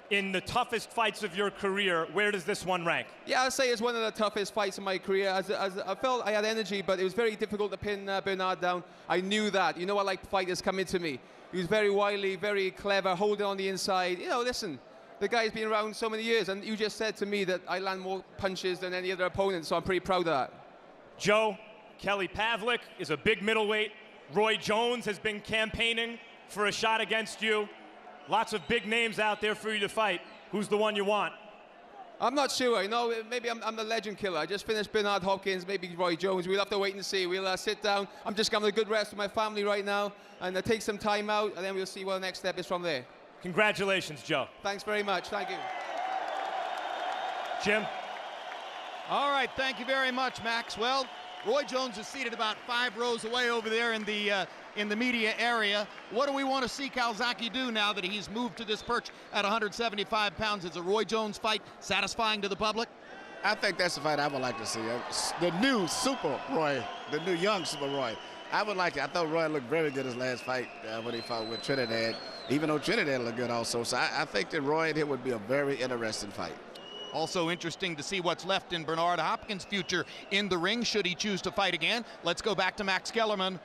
in the toughest fights of your career? Where does this one rank? Yeah, I'd say it's one of the toughest fights in my career. As I felt I had energy, but it was very difficult to pin Bernard down. I knew that. You know, I like fighters coming to me. He was very wily, very clever, holding on the inside. You know, listen, the guy's been around so many years, and you just said to me that I land more punches than any other opponent, so I'm pretty proud of that. Joe, Kelly Pavlik is a big middleweight. Roy Jones has been campaigning for a shot against you. Lots of big names out there for you to fight. Who's the one you want? I'm not sure. You know, maybe I'm the legend killer. I just finished Bernard Hopkins, maybe Roy Jones. We'll have to wait and see. We'll sit down. I'm just having a good rest with my family right now, and take some time out, and then we'll see what the next step is from there. Congratulations, Joe. Thanks very much. Thank you. Jim? All right, thank you very much, Max. Well, Roy Jones is seated about 5 rows away over there in the media area. What do we want to see Calzaghe do now that he's moved to this perch at 175 pounds? Is a Roy Jones fight satisfying to the public? I think that's the fight I would like to see. The new Super Roy, the new young Super Roy. I would like it. I thought Roy looked very good his last fight when he fought with Trinidad, even though Trinidad looked good also. So I think that Roy and him would be a very interesting fight. Also interesting to see what's left in Bernard Hopkins' future in the ring, should he choose to fight again. Let's go back to Max Kellerman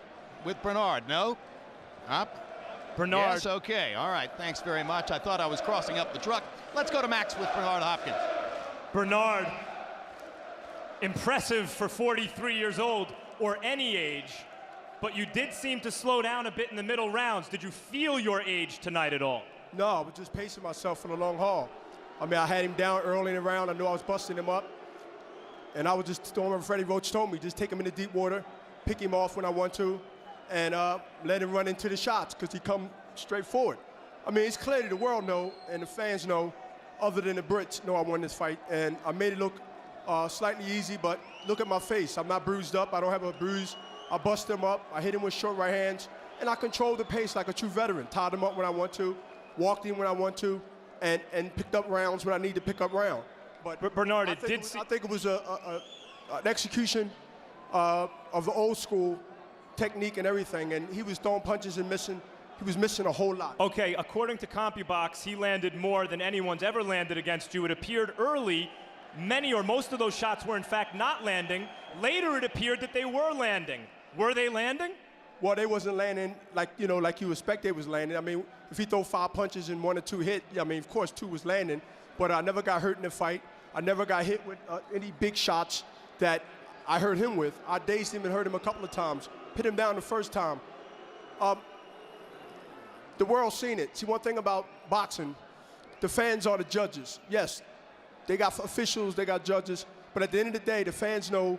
with Bernard. No? Up? Bernard. Yes, okay. All right, thanks very much. I thought I was crossing up the truck. Let's go to Max with Bernard Hopkins. Bernard, impressive for 43 years old, or any age, but you did seem to slow down a bit in the middle rounds. Did you feel your age tonight at all? No, I was just pacing myself for the long haul. I mean, I had him down early in the round. I knew I was busting him up. And I was just storming. Freddie Roach told me, just take him into deep water, pick him off when I want to, and let him run into the shots because he come straight forward. I mean, it's clear that the world know and the fans know, other than the Brits, know I won this fight. And I made it look slightly easy, but look at my face. I'm not bruised up. I don't have a bruise. I bust him up. I hit him with short right hands. And I controlled the pace like a true veteran. Tied him up when I want to, walked him when I want to, and picked up rounds when I need to pick up round. But Bernard, I think it was an execution of the old school technique and everything, and he was throwing punches and missing. He was missing a whole lot. Okay, according to CompuBox, he landed more than anyone's ever landed against you. It appeared early many or most of those shots were in fact not landing. Later it appeared that they were landing. Were they landing? Well, they wasn't landing like you expect they was landing. I mean, if he throw 5 punches and 1 or 2 hit, I mean, of course 2 was landing, but I never got hurt in the fight. I never got hit with any big shots that I hurt him with. I dazed him and hurt him a couple of times. Put him down the first time. The world's seen it. See, one thing about boxing, the fans are the judges. Yes, they got officials, they got judges, but at the end of the day, the fans know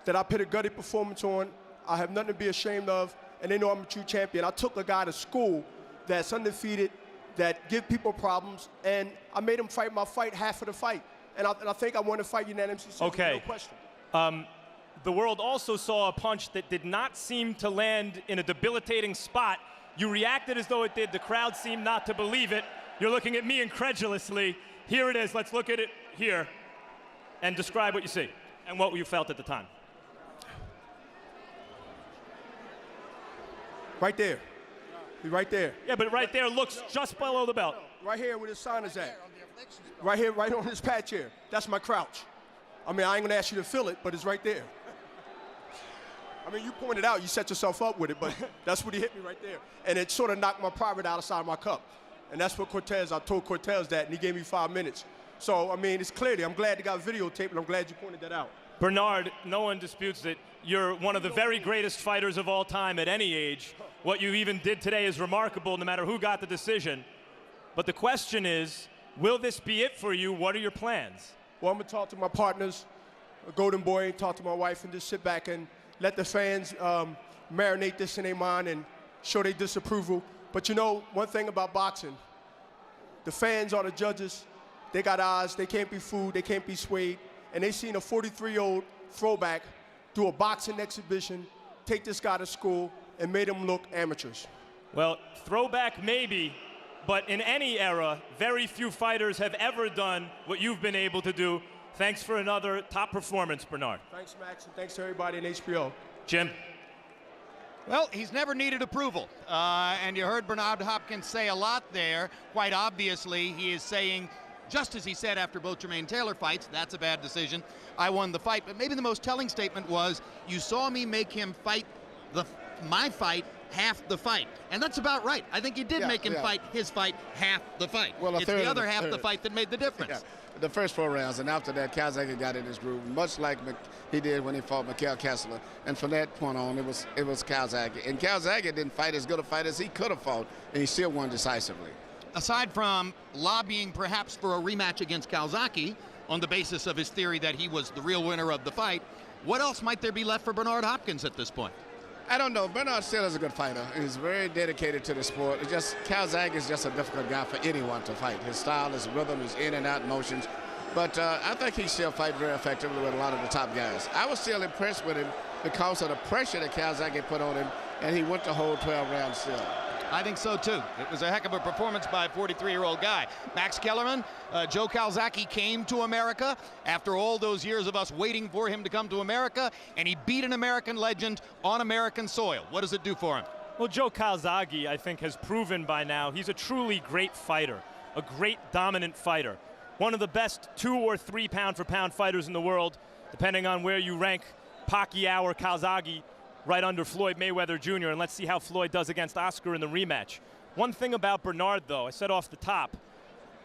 that I put a gutty performance on. I have nothing to be ashamed of, and they know I'm a true champion. I took a guy to school that's undefeated, that give people problems, and I made him fight my fight half of the fight. And I think I won the fight unanimously. Okay. No question. The world also saw a punch that did not seem to land in a debilitating spot. You reacted as though it did. The crowd seemed not to believe it. You're looking at me incredulously. Here it is. Let's look at it here and describe what you see and what you felt at the time. Right there. Right there. Yeah, but right there looks just below the belt. Right here where the sign is at. Right here, right on this patch here. That's my crouch. I mean, I ain't gonna ask you to feel it, but it's right there. I mean, you pointed out, you set yourself up with it, but that's what he hit me right there. And it sort of knocked my private outside my cup. And that's what I told Cortez that, and he gave me 5 minutes. So, I mean, it's clear. I'm glad they got videotape, and I'm glad you pointed that out. Bernard, no one disputes that you're one of the very greatest fighters of all time at any age. What you even did today is remarkable, no matter who got the decision. But the question is, will this be it for you? What are your plans? Well, I'm going to talk to my partners, Golden Boy, talk to my wife, and just sit back and let the fans marinate this in their mind and show their disapproval. But you know, one thing about boxing, the fans are the judges. They got eyes. They can't be fooled. They can't be swayed. And they seen a 43-year-old throwback do a boxing exhibition, take this guy to school, and made him look amateurs. Well, throwback maybe, but in any era, very few fighters have ever done what you've been able to do. Thanks for another top performance, Bernard. Thanks, Max, and thanks to everybody in HBO. Jim? Well, he's never needed approval. And you heard Bernard Hopkins say a lot there. Quite obviously, he is saying, just as he said after both Jermaine Taylor fights, that's a bad decision. I won the fight. But maybe the most telling statement was, you saw me make him fight my fight half the fight. And that's about right. I think you did make him fight his fight half the fight. Well, it's the other half of the fight that made the difference. Yeah. The first 4 rounds, and after that, Calzaghe got in his groove, much like he did when he fought Mikel Kessler. And from that point on, it was Calzaghe. And Calzaghe didn't fight as good a fight as he could have fought, and he still won decisively. Aside from lobbying perhaps for a rematch against Calzaghe on the basis of his theory that he was the real winner of the fight, what else might there be left for Bernard Hopkins at this point? I don't know. Bernard still is a good fighter. He's very dedicated to the sport. It's just Calzaghe is just a difficult guy for anyone to fight. His style, his rhythm, his in and out motions. But I think he still fight very effectively with a lot of the top guys. I was still impressed with him because of the pressure that Calzaghe put on him, and he went the whole 12 rounds still. I think so, too. It was a heck of a performance by a 43-year-old guy. Max Kellerman, Joe Calzaghe came to America after all those years of us waiting for him to come to America, and he beat an American legend on American soil. What does it do for him? Well, Joe Calzaghe, I think, has proven by now he's a truly great fighter, a great dominant fighter. One of the best 2 or 3 pound-for-pound fighters in the world, depending on where you rank Pacquiao or Calzaghe, right under Floyd Mayweather Jr., and let's see how Floyd does against Oscar in the rematch. One thing about Bernard, though, I said off the top,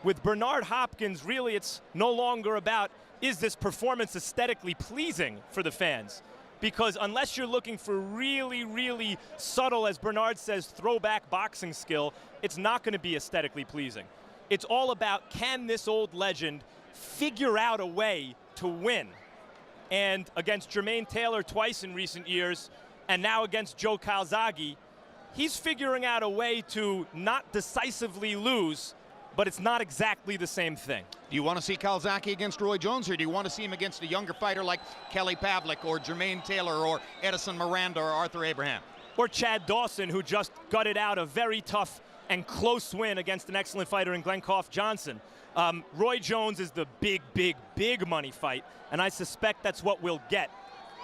with Bernard Hopkins, really it's no longer about, is this performance aesthetically pleasing for the fans? Because unless you're looking for really, really subtle, as Bernard says, throwback boxing skill, it's not going to be aesthetically pleasing. It's all about, can this old legend figure out a way to win? And against Jermaine Taylor twice in recent years, and now against Joe Calzaghe, he's figuring out a way to not decisively lose, but it's not exactly the same thing. Do you want to see Calzaghe against Roy Jones, or do you want to see him against a younger fighter like Kelly Pavlik or Jermaine Taylor or Edison Miranda or Arthur Abraham? Or Chad Dawson, who just gutted out a very tough and close win against an excellent fighter in Glenn Koff Johnson. Roy Jones is the big, big, big money fight, and I suspect that's what we'll get.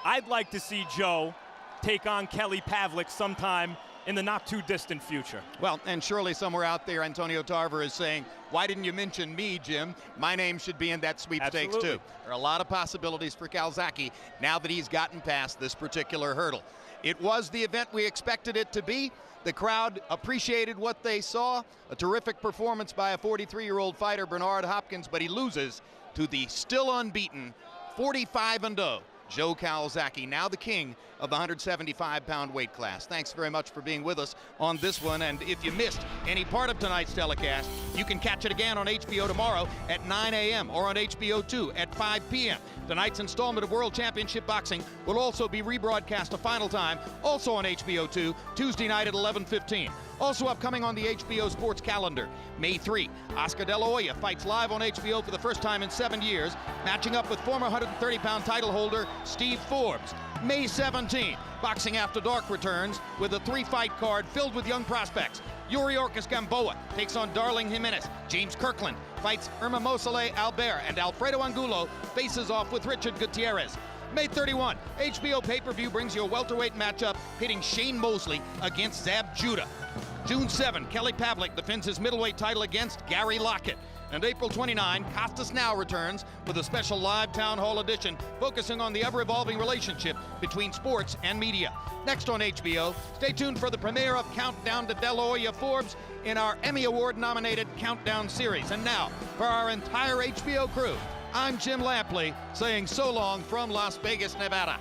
I'd like to see Joe take on Kelly Pavlik sometime in the not-too-distant future. Well, and surely somewhere out there, Antonio Tarver is saying, why didn't you mention me, Jim? My name should be in that sweepstakes, Absolutely. too. There are a lot of possibilities for Calzaghe now that he's gotten past this particular hurdle. It was the event we expected it to be. The crowd appreciated what they saw. A terrific performance by a 43-year-old fighter, Bernard Hopkins, but he loses to the still unbeaten 45-0 Joe Calzaghe, now the king of the 175-pound weight class. Thanks very much for being with us on this one. And if you missed any part of tonight's telecast, you can catch it again on HBO tomorrow at 9 a.m. or on HBO 2 at 5 p.m. Tonight's installment of World Championship Boxing will also be rebroadcast a final time, also on HBO 2, Tuesday night at 11:15. Also upcoming on the HBO Sports calendar, May 3, Oscar De La Hoya fights live on HBO for the first time in 7 years, matching up with former 130-pound title holder Steve Forbes. May 17, Boxing After Dark returns with a 3-fight card filled with young prospects. Yuri Orcus Gamboa takes on Darling Jimenez. James Kirkland fights Irma Mosele Albert, and Alfredo Angulo faces off with Richard Gutierrez. May 31, HBO pay-per-view brings you a welterweight matchup pitting Shane Mosley against Zab Judah. June 7, Kelly Pavlik defends his middleweight title against Gary Lockett. And April 29, Costas Now returns with a special live town hall edition focusing on the ever-evolving relationship between sports and media. Next on HBO, stay tuned for the premiere of Countdown to De La Hoya Forbes in our Emmy Award-nominated Countdown series. And now, for our entire HBO crew, I'm Jim Lampley saying so long from Las Vegas, Nevada.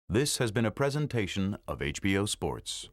This has been a presentation of HBO Sports.